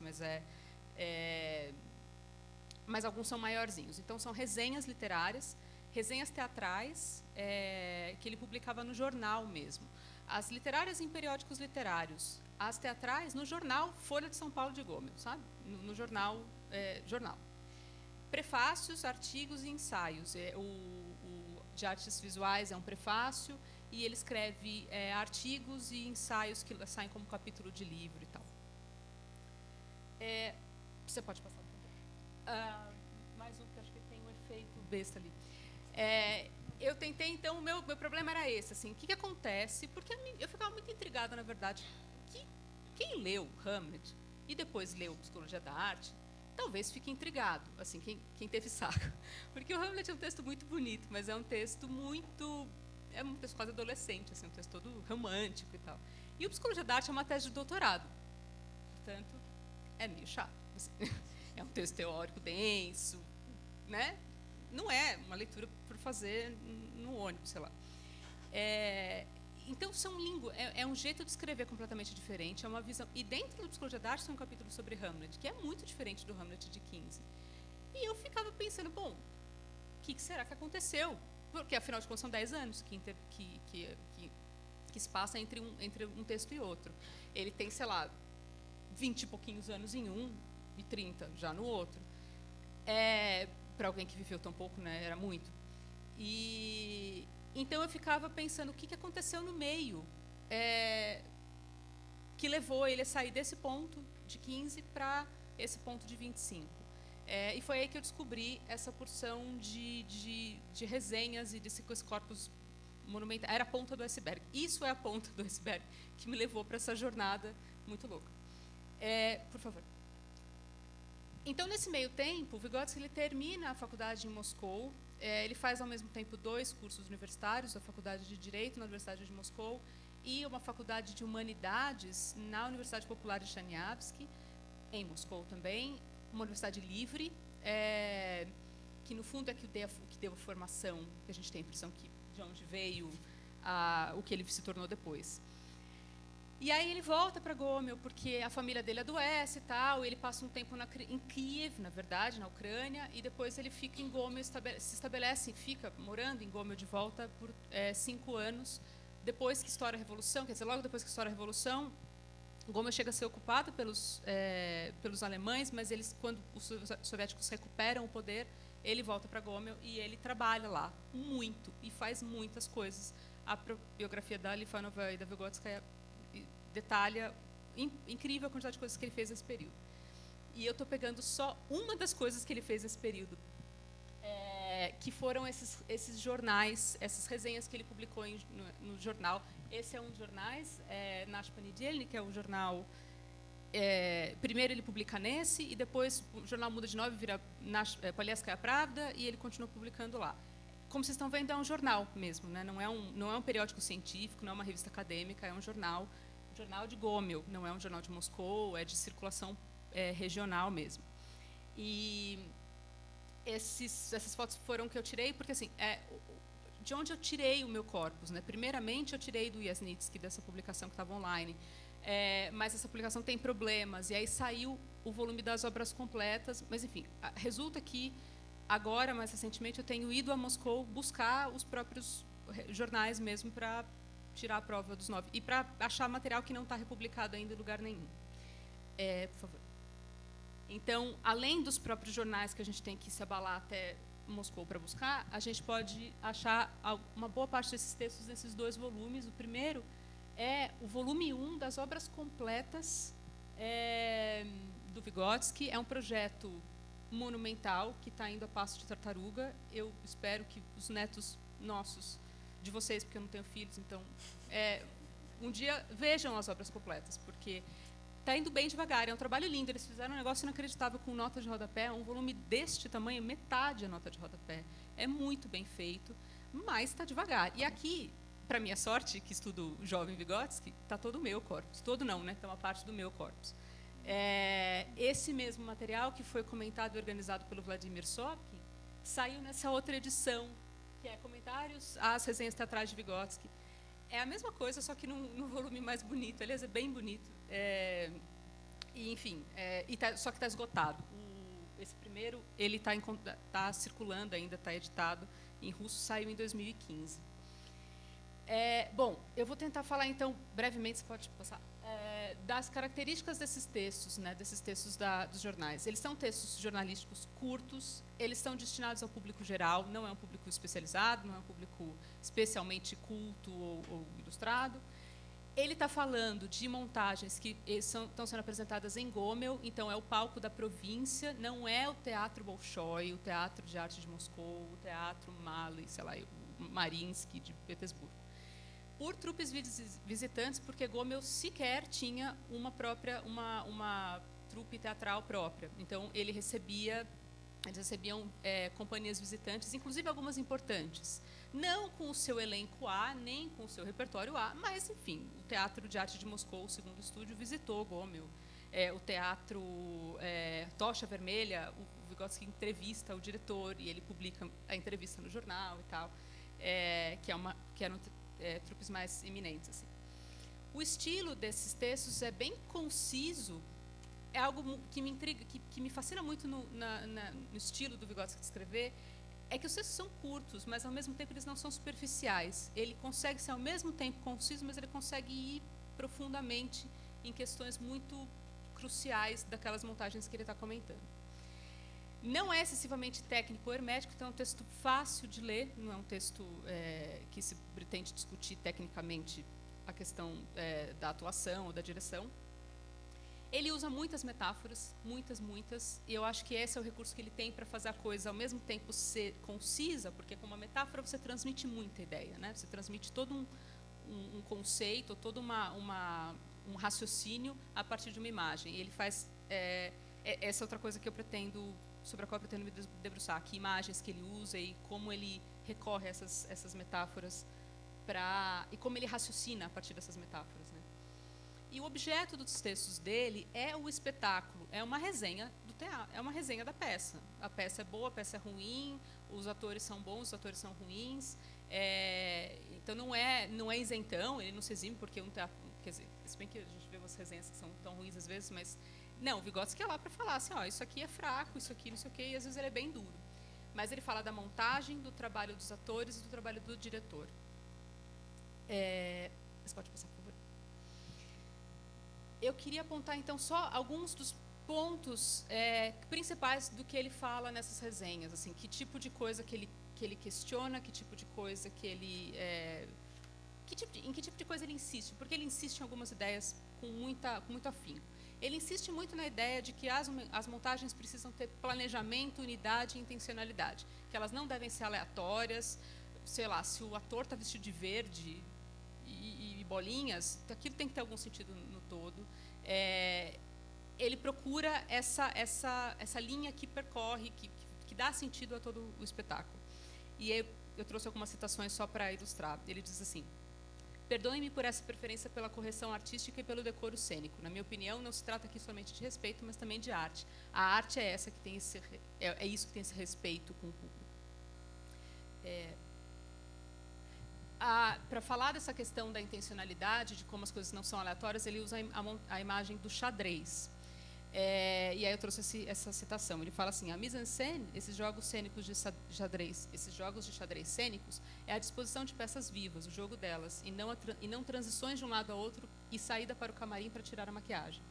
mas alguns são maiorzinhos. Então são resenhas literárias, resenhas teatrais, que ele publicava no jornal mesmo. As literárias em periódicos literários, as teatrais no jornal Folha de São Paulo de Gomel, sabe? No jornal. Prefácios, artigos e ensaios. O de artes visuais é um prefácio, e ele escreve artigos e ensaios que saem como capítulo de livro e tal. Você pode passar mais um, que acho que tem um efeito besta ali. Eu tentei, então, o meu problema era esse, assim, o que acontece, porque eu ficava muito intrigada, na verdade, quem leu Hamlet e depois leu Psicologia da Arte, talvez fique intrigado, assim, quem teve saco. Porque o Hamlet é um texto muito bonito, mas é um texto muito... É um texto quase adolescente, assim, um texto todo romântico e tal. E o Psicologia da Arte é uma tese de doutorado. Portanto, é meio chato. Assim. É um texto teórico denso, né? Não é uma leitura por fazer no ônibus, sei lá. Então, é um jeito de escrever completamente diferente, é uma visão. E dentro do Psicologia da Arte tem um capítulo sobre Hamlet, que é muito diferente do Hamlet de 15. E eu ficava pensando, bom, o que será que aconteceu? Porque, afinal de contas, são 10 anos que se passa entre um texto e outro. Ele tem, sei lá, 20 e pouquinhos anos em um e 30 já no outro. Para alguém que viveu tão pouco, né, era muito. E então eu ficava pensando o que aconteceu no meio que levou ele a sair desse ponto de 15 para esse ponto de 25. E foi aí que eu descobri essa porção de resenhas e desse corpus monumental. Era a ponta do iceberg. Isso é a ponta do iceberg que me levou para essa jornada muito louca. Por favor. Então, nesse meio tempo, o Vygotsky ele termina a faculdade em Moscou. Ele faz, ao mesmo tempo, 2 cursos universitários, a Faculdade de Direito na Universidade de Moscou e uma Faculdade de Humanidades na Universidade Popular de Chelyabinsk, em Moscou também, uma universidade livre, que, no fundo, é que deu a formação, que a gente tem a impressão de onde veio o que ele se tornou depois. E aí ele volta para Gomel, porque a família dele adoece e tal, ele passa um tempo em Kiev, na verdade, na Ucrânia, e depois ele fica em Gomel, se estabelece, fica morando em Gomel de volta por 5 anos, depois que estoura a Revolução, quer dizer, logo depois que estoura a Revolução, Gomel chega a ser ocupado pelos alemães, mas quando os soviéticos recuperam o poder, ele volta para Gomel e ele trabalha lá muito e faz muitas coisas. A biografia da Lifanova e da Vygotsky detalha incrível a quantidade de coisas que ele fez nesse período. E eu estou pegando só uma das coisas que ele fez nesse período, que foram esses jornais, essas resenhas que ele publicou no jornal. Esse é um dos jornais, Nash Panedelny, que é o jornal... primeiro ele publica nesse, e depois o jornal muda de nome, vira Poleskaya Pravda, e ele continua publicando lá. Como vocês estão vendo, é um jornal mesmo, né? Não é um periódico científico, não é uma revista acadêmica, é um jornal de Gomel, não é um jornal de Moscou, é de circulação regional mesmo. E essas fotos foram que eu tirei, porque assim, de onde eu tirei o meu corpus, né? Primeiramente, eu tirei do Yasnitsky, dessa publicação que estava online, mas essa publicação tem problemas, e aí saiu o volume das obras completas, mas enfim, resulta que agora, mais recentemente, eu tenho ido a Moscou buscar os próprios jornais mesmo para tirar a prova dos 9 e para achar material que não está republicado ainda em lugar nenhum. Por favor. Então, além dos próprios jornais que a gente tem que se abalar até Moscou para buscar, a gente pode achar uma boa parte desses textos nesses 2 volumes. O primeiro é o volume 1 das obras completas do Vygotsky. É um projeto monumental que está indo a passo de tartaruga. Eu espero que os netos nossos, de vocês, porque eu não tenho filhos, então, um dia vejam as obras completas, porque está indo bem devagar, é um trabalho lindo. Eles fizeram um negócio inacreditável com nota de rodapé, um volume deste tamanho, metade a nota de rodapé. É muito bem feito, mas está devagar. E aqui, para minha sorte, que estudo o jovem Vygotsky, está todo o meu corpus. Todo não, né? Está uma parte do meu corpus. Esse mesmo material, que foi comentado e organizado pelo Vladimir Sopkin, saiu nessa outra edição, que é Comentários às Resenhas Teatrais de Vygotsky. É a mesma coisa, só que num volume mais bonito. Aliás, é bem bonito. E, enfim, só que está esgotado. Esse primeiro, ele está circulando ainda, está editado em russo, saiu em 2015. Bom, eu vou tentar falar, então, brevemente, você pode passar, das características desses textos, né, desses textos dos jornais. Eles são textos jornalísticos curtos, eles são destinados ao público geral, não é um público especializado, não é um público especialmente culto ou ilustrado. Ele está falando de montagens que estão sendo apresentadas em Gomel, então é o palco da província, não é o Teatro Bolshoi, o Teatro de Arte de Moscou, o Teatro Malый, sei lá, o Mariinsky de Petersburgo. Por trupes visitantes, porque Gomel sequer tinha uma trupe teatral própria. Então, eles recebiam companhias visitantes, inclusive algumas importantes. Não com o seu elenco A, nem com o seu repertório A, mas, enfim, o Teatro de Arte de Moscou, o segundo estúdio, visitou Gomel. O Teatro Tocha Vermelha, o Vygotsky entrevista o diretor e ele publica a entrevista no jornal e tal, que eram trupes mais eminentes. Assim. O estilo desses textos é bem conciso, é algo que me intriga, que me fascina muito no estilo do Vygotsky de escrever, é que os textos são curtos, mas ao mesmo tempo eles não são superficiais. Ele consegue ser ao mesmo tempo conciso, mas ele consegue ir profundamente em questões muito cruciais daquelas montagens que ele está comentando. Não é excessivamente técnico ou hermético, então é um texto fácil de ler, não é um texto que se pretende discutir tecnicamente a questão da atuação ou da direção. Ele usa muitas metáforas, muitas, e eu acho que esse é o recurso que ele tem para fazer a coisa ao mesmo tempo ser concisa, porque com uma metáfora você transmite muita ideia, né? Você transmite todo um conceito, todo um raciocínio a partir de uma imagem. E ele faz essa outra coisa que eu pretendo, sobre a qual eu pretendo me debruçar, que imagens que ele usa e como ele recorre a essas metáforas e como ele raciocina a partir dessas metáforas, né? E o objeto dos textos dele é o espetáculo, é uma resenha do teatro, é uma resenha da peça. A peça é boa, a peça é ruim, os atores são bons, os atores são ruins. Então não é isentão, ele não se exime porque um teatro, quer dizer, se bem que a gente vê umas resenhas que são tão ruins às vezes, mas não, o Vygotsky é lá para falar assim, isso aqui é fraco, isso aqui não sei o quê, e às vezes ele é bem duro. Mas ele fala da montagem, do trabalho dos atores e do trabalho do diretor. Você pode passar, por favor? Eu queria apontar, então, só alguns dos pontos principais do que ele fala nessas resenhas, assim, que tipo de coisa que ele questiona, que tipo de coisa que ele... em que tipo de coisa ele insiste? Porque ele insiste em algumas ideias com muito afinco. Ele insiste muito na ideia de que as montagens precisam ter planejamento, unidade e intencionalidade, que elas não devem ser aleatórias. Sei lá, se o ator está vestido de verde e bolinhas, aquilo tem que ter algum sentido no todo. Ele procura essa linha que percorre, que dá sentido a todo o espetáculo. E eu trouxe algumas citações só para ilustrar. Ele diz assim: perdoem-me por essa preferência pela correção artística e pelo decoro cênico. Na minha opinião, não se trata aqui somente de respeito, mas também de arte. A arte é essa que tem isso que tem esse respeito com o público. Para falar dessa questão da intencionalidade, de como as coisas não são aleatórias, ele usa a imagem do xadrez. E aí eu trouxe essa citação. Ele fala assim: a mise-en-scène, esses jogos cênicos de xadrez, esses jogos de xadrez cênicos, é a disposição de peças vivas, o jogo delas, e não transições de um lado a outro e saída para o camarim para tirar a maquiagem.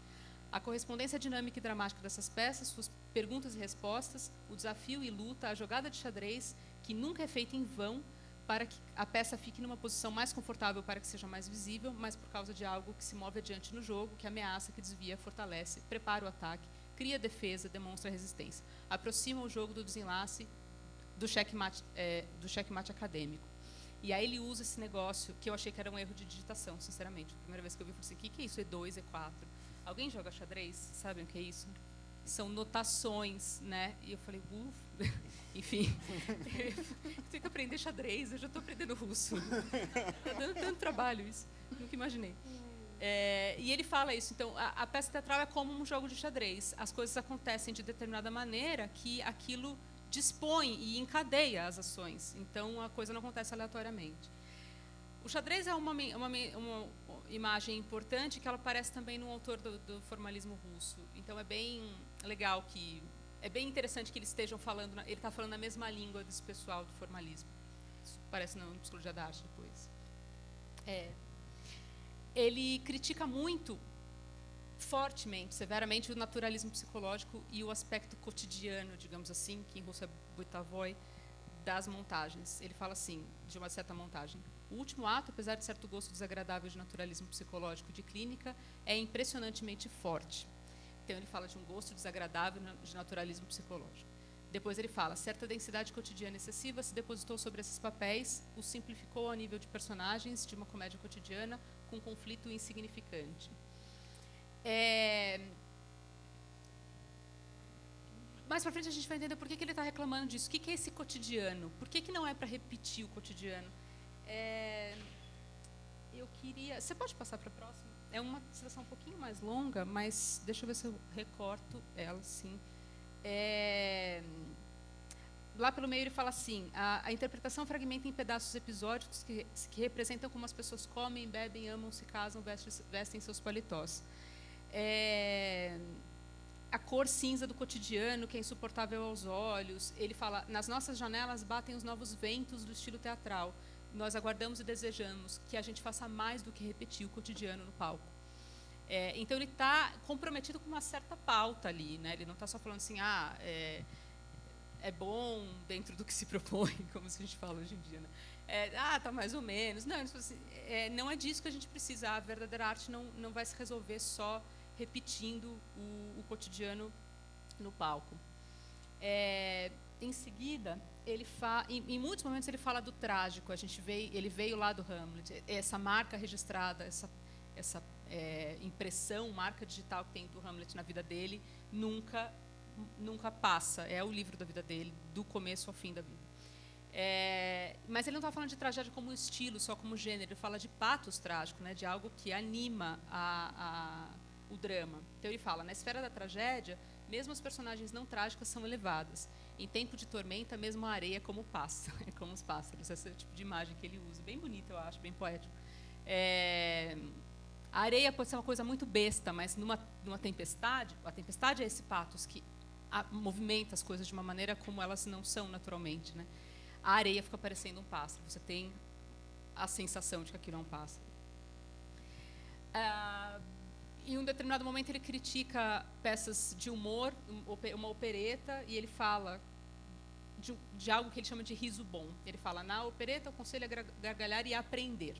A correspondência dinâmica e dramática dessas peças, suas perguntas e respostas, o desafio e luta, a jogada de xadrez, que nunca é feita em vão, para que a peça fique numa posição mais confortável para que seja mais visível, mas por causa de algo que se move adiante no jogo, que ameaça, que desvia, fortalece, prepara o ataque, cria defesa, demonstra resistência. Aproxima o jogo do desenlace do checkmate acadêmico. E aí ele usa esse negócio, que eu achei que era um erro de digitação, sinceramente. A primeira vez que eu vi, eu falei assim, o que é isso? E2, E4? Alguém joga xadrez? Sabem o que é isso? São notações, né? E eu falei, enfim, tenho que aprender xadrez, eu já estou aprendendo russo. Está dando tanto trabalho isso, nunca imaginei. E ele fala isso, então, a peça teatral é como um jogo de xadrez. As coisas acontecem de determinada maneira que aquilo dispõe e encadeia as ações. Então, a coisa não acontece aleatoriamente. O xadrez é uma imagem importante que ela aparece também no autor do formalismo russo. Então, é bem legal que... É bem interessante que eles estejam falando... Ele está falando a mesma língua desse pessoal do formalismo. Isso aparece na Psicologia da Arte depois. Ele critica muito, fortemente, severamente, o naturalismo psicológico e o aspecto cotidiano, digamos assim, que em russo é bытовой, das montagens. Ele fala assim, de uma certa montagem: o último ato, apesar de certo gosto desagradável de naturalismo psicológico de clínica, é impressionantemente forte. Então, ele fala de um gosto desagradável de naturalismo psicológico. Depois ele fala: certa densidade cotidiana excessiva se depositou sobre esses papéis, os simplificou ao nível de personagens de uma comédia cotidiana com conflito insignificante. mais para frente a gente vai entender por que ele está reclamando disso. O que é esse cotidiano? Por que não é para repetir o cotidiano? Eu queria... Você pode passar para a próxima? É uma citação um pouquinho mais longa, mas deixa eu ver se eu recorto ela, sim. Lá pelo meio ele fala assim: a interpretação fragmenta em pedaços episódicos que representam como as pessoas comem, bebem, amam, se casam, vestem seus paletós. A cor cinza do cotidiano, que é insuportável aos olhos. Ele fala: nas nossas janelas batem os novos ventos do estilo teatral. Nós aguardamos e desejamos que a gente faça mais do que repetir o cotidiano no palco. Então ele está comprometido com uma certa pauta ali, né? Ele não está só falando assim, é bom dentro do que se propõe, como a gente fala hoje em dia, né? Tá mais ou menos. Não, assim, não é disso que a gente precisa. A verdadeira arte não vai se resolver só repetindo o cotidiano no palco. Em seguida, em muitos momentos ele fala do trágico. Ele veio lá do Hamlet. Essa marca registrada, essa impressão, marca digital que tem do Hamlet na vida dele, nunca passa. É o livro da vida dele, do começo ao fim da vida. Mas ele não está falando de tragédia como estilo, só como gênero. Ele fala de patos trágico, né, de algo que anima o drama. Então ele fala: na esfera da tragédia, mesmo as personagens não trágicas são elevadas. Em tempo de tormenta, mesmo a areia como como os pássaros. Esse é o tipo de imagem que ele usa. Bem bonito, eu acho, bem poético. A areia pode ser uma coisa muito besta, mas numa tempestade, a tempestade é esse patos que movimenta as coisas de uma maneira como elas não são naturalmente, né? A areia fica parecendo um pássaro. Você tem a sensação de que aquilo é um pássaro. Em um determinado momento ele critica peças de humor, uma opereta, e ele fala de algo que ele chama de riso bom. Ele fala: na opereta, o conselho é gargalhar e aprender.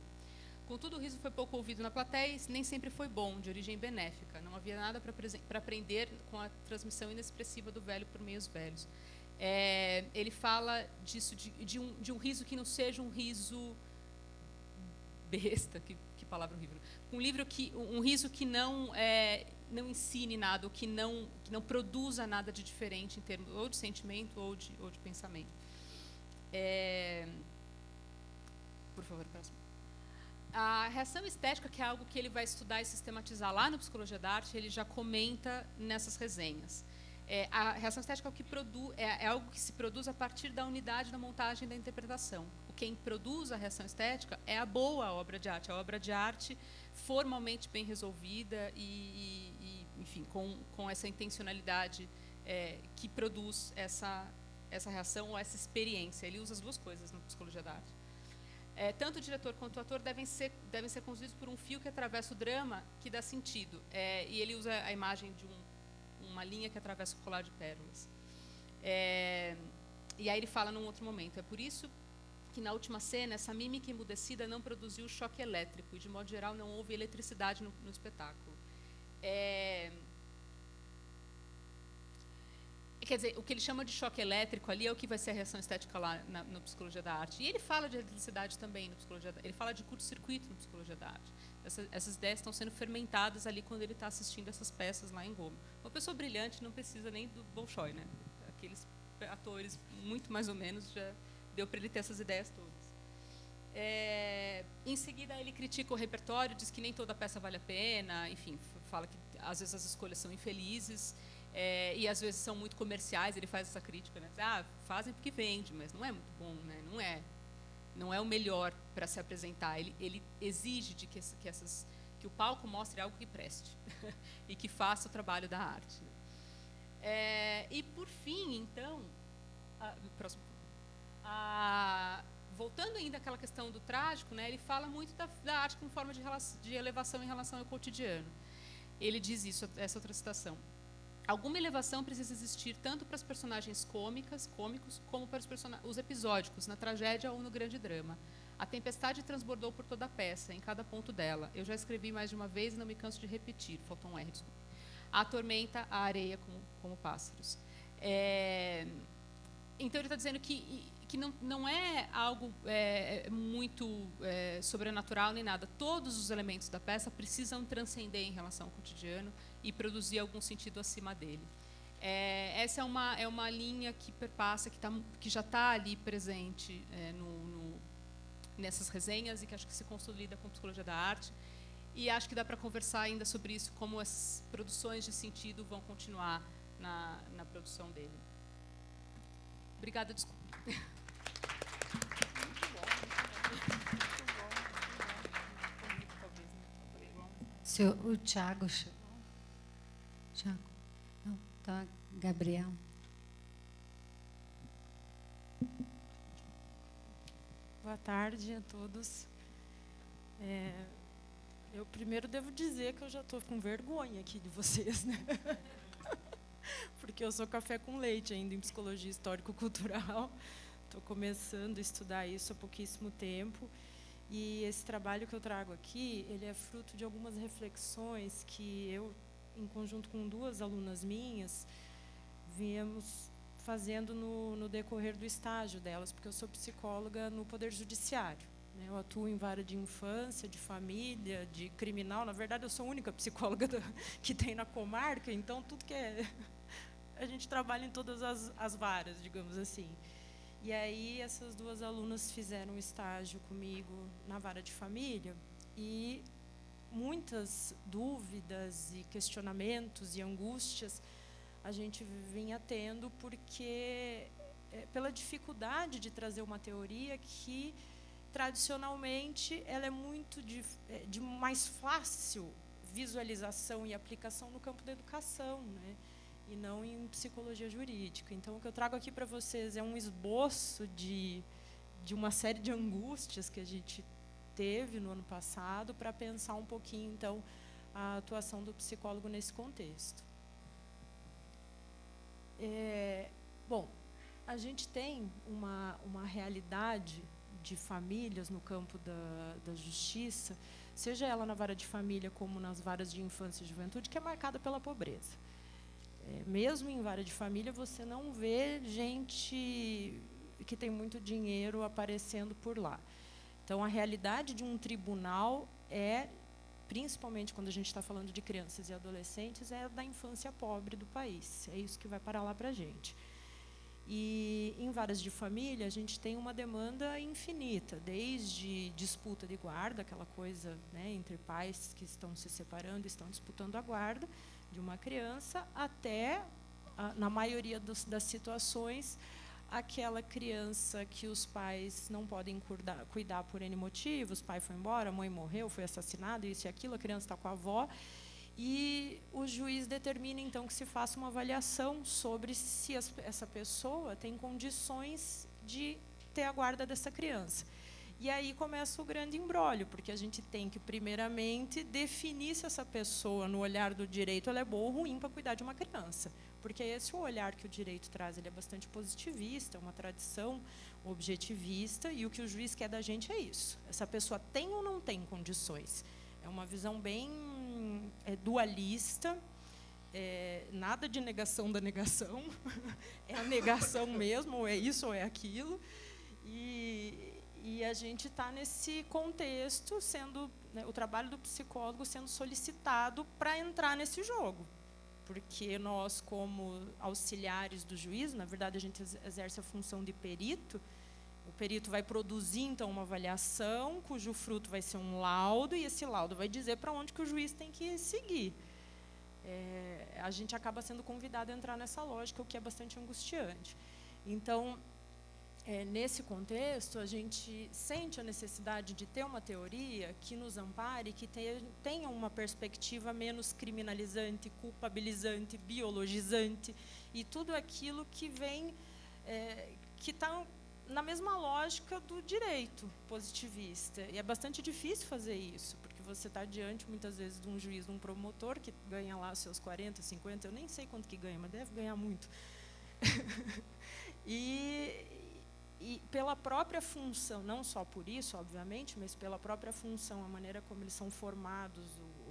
Contudo, o riso foi pouco ouvido na plateia e nem sempre foi bom, de origem benéfica. Não havia nada para aprender com a transmissão inexpressiva do velho por meios velhos. Ele fala disso, de um riso que não seja um riso besta, que palavra horrível. Um riso que não ensine nada, ou que não produza nada de diferente em termos ou de sentimento ou de pensamento. Por favor, próximo. A reação estética, que é algo que ele vai estudar e sistematizar lá no Psicologia da Arte, ele já comenta nessas resenhas. A reação estética é algo que se produz a partir da unidade da montagem e da interpretação. Quem produz a reação estética é a boa obra de arte, a obra de arte formalmente bem resolvida e enfim, com essa intencionalidade que produz essa reação ou essa experiência. Ele usa as duas coisas na Psicologia da Arte. Tanto o diretor quanto o ator devem ser conduzidos por um fio que atravessa o drama, que dá sentido. E ele usa a imagem de uma linha que atravessa o colar de pérolas. E aí ele fala num outro momento: é por isso que na última cena essa mímica emudecida não produziu choque elétrico e, de modo geral, não houve eletricidade no espetáculo. Quer dizer, o que ele chama de choque elétrico ali é o que vai ser a reação estética lá no Psicologia da Arte. E ele fala de eletricidade também no Psicologia da Arte. Ele fala de curto-circuito no Psicologia da Arte. Essas ideias estão sendo fermentadas ali quando ele está assistindo essas peças lá em Goma. Uma pessoa brilhante não precisa nem do Bolshoi, né? Aqueles atores, muito mais ou menos, já deu para ele ter essas ideias todas. Em seguida, ele critica o repertório, diz que nem toda peça vale a pena, enfim, fala que às vezes as escolhas são infelizes. E às vezes são muito comerciais. Ele faz essa crítica, né? Fazem porque vende, mas não é muito bom, né? Não é o melhor para se apresentar. Ele exige de que o palco mostre algo que preste e que faça o trabalho da arte. E por fim, então, próximo. Voltando ainda àquela questão do trágico, né? Ele fala muito da arte como forma de elevação em relação ao cotidiano. Ele diz isso, essa outra citação: alguma elevação precisa existir tanto para os personagens cômicos, como para os episódicos, na tragédia ou no grande drama. A tempestade transbordou por toda a peça, em cada ponto dela. Eu já escrevi mais de uma vez e não me canso de repetir. Faltou um R, desculpa. A tormenta, a areia como pássaros. Então ele está dizendo que não é algo muito sobrenatural nem nada. Todos os elementos da peça precisam transcender em relação ao cotidiano e produzir algum sentido acima dele. Essa é uma linha que perpassa, que já está ali presente nessas resenhas e que acho que se consolida com psicologia da arte. E acho que dá para conversar ainda sobre isso, como as produções de sentido vão continuar na produção dele. Obrigada, desculpa. O Thiago chegou. Thiago? Não, tá, Gabriel. Boa tarde a todos. Eu primeiro devo dizer que eu já estou com vergonha aqui de vocês, né? Porque eu sou café com leite ainda em psicologia histórico-cultural. Estou começando a estudar isso há pouquíssimo tempo. E esse trabalho que eu trago aqui, ele é fruto de algumas reflexões que eu, em conjunto com 2 alunas minhas, viemos fazendo no decorrer do estágio delas, porque eu sou psicóloga no Poder Judiciário. Né? Eu atuo em vara de infância, de família, de criminal. Na verdade, eu sou a única psicóloga que tem na comarca, então tudo que é... A gente trabalha em todas as varas, digamos assim. E aí, essas 2 alunas fizeram um estágio comigo na vara de família e muitas dúvidas e questionamentos e angústias a gente vinha tendo porque pela dificuldade de trazer uma teoria que, tradicionalmente, ela é muito de mais fácil visualização e aplicação no campo da educação, né? E não em psicologia jurídica. Então, o que eu trago aqui para vocês é um esboço de uma série de angústias que a gente teve no ano passado para pensar um pouquinho, então, a atuação do psicólogo nesse contexto. Bom, a gente tem uma realidade de famílias no campo da justiça, seja ela na vara de família como nas varas de infância e juventude, que é marcada pela pobreza. Mesmo em vara de família, você não vê gente que tem muito dinheiro aparecendo por lá. Então, a realidade de um tribunal principalmente quando a gente está falando de crianças e adolescentes, é da infância pobre do país. É isso que vai parar lá para a gente. E, em varas de família, a gente tem uma demanda infinita, desde disputa de guarda, aquela coisa, né, entre pais que estão se separando, estão disputando a guarda de uma criança, até, na maioria das situações, aquela criança que os pais não podem cuidar por N motivos, o pai foi embora, a mãe morreu, foi assassinado, isso e aquilo, a criança está com a avó, e o juiz determina, então, que se faça uma avaliação sobre se essa pessoa tem condições de ter a guarda dessa criança. E aí começa o grande imbróglio, porque a gente tem que, primeiramente, definir se essa pessoa, no olhar do direito, ela é boa ou ruim para cuidar de uma criança. Porque esse é o olhar que o direito traz, ele é bastante positivista, é uma tradição objetivista, e o que o juiz quer da gente é isso. Essa pessoa tem ou não tem condições? É uma visão bem dualista, nada de negação da negação, é a negação mesmo, ou é isso ou é aquilo. E a gente está nesse contexto, o trabalho do psicólogo sendo solicitado para entrar nesse jogo. Porque nós, como auxiliares do juiz, na verdade, a gente exerce a função de perito. O perito vai produzir, então, uma avaliação, cujo fruto vai ser um laudo, e esse laudo vai dizer para onde que o juiz tem que seguir. A gente acaba sendo convidado a entrar nessa lógica, o que é bastante angustiante. Então, nesse contexto, a gente sente a necessidade de ter uma teoria que nos ampare, que tenha uma perspectiva menos criminalizante, culpabilizante, biologizante, e tudo aquilo que vem, que está na mesma lógica do direito positivista. E é bastante difícil fazer isso, porque você está diante, muitas vezes, de um juiz, de um promotor, que ganha lá seus 40, 50, eu nem sei quanto que ganha, mas deve ganhar muito. E pela própria função, não só por isso, obviamente, mas pela própria função, a maneira como eles são formados,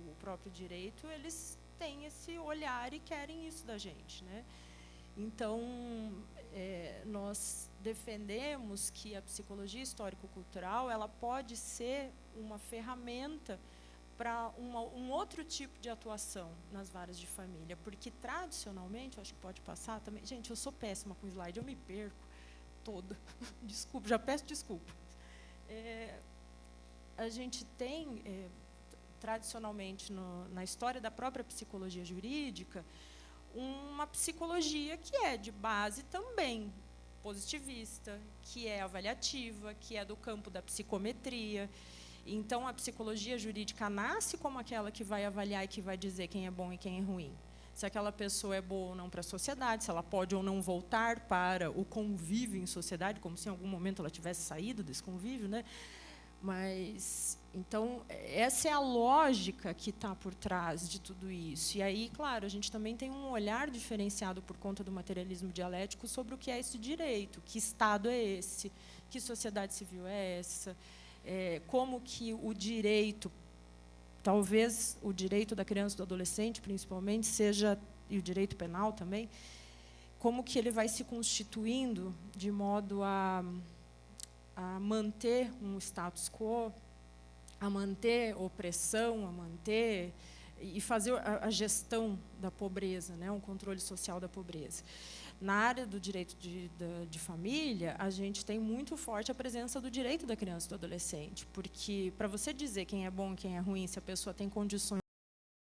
o próprio direito, eles têm esse olhar e querem isso da gente, né? Então, nós defendemos que a psicologia histórico-cultural ela pode ser uma ferramenta para um outro tipo de atuação nas varas de família, porque tradicionalmente, acho que pode passar também, gente, eu sou péssima com slide, eu me perco todo, desculpa, já peço desculpa. A gente tem, tradicionalmente, na história da própria psicologia jurídica, uma psicologia que é de base também positivista, que é avaliativa, que é do campo da psicometria. Então, a psicologia jurídica nasce como aquela que vai avaliar e que vai dizer quem é bom e quem é ruim. Se aquela pessoa é boa ou não para a sociedade, se ela pode ou não voltar para o convívio em sociedade, como se em algum momento ela tivesse saído desse convívio, né? Mas, então, essa é a lógica que está por trás de tudo isso. E aí, claro, a gente também tem um olhar diferenciado por conta do materialismo dialético sobre o que é esse direito, que Estado é esse, que sociedade civil é essa, como que o direito, talvez o direito da criança e do adolescente, principalmente, seja, e o direito penal também, como que ele vai se constituindo de modo a manter um status quo, a manter opressão, a manter e fazer a gestão da pobreza, né, um controle social da pobreza. Na área do direito de família, a gente tem muito forte a presença do direito da criança e do adolescente, porque para você dizer quem é bom e quem é ruim, se a pessoa tem condições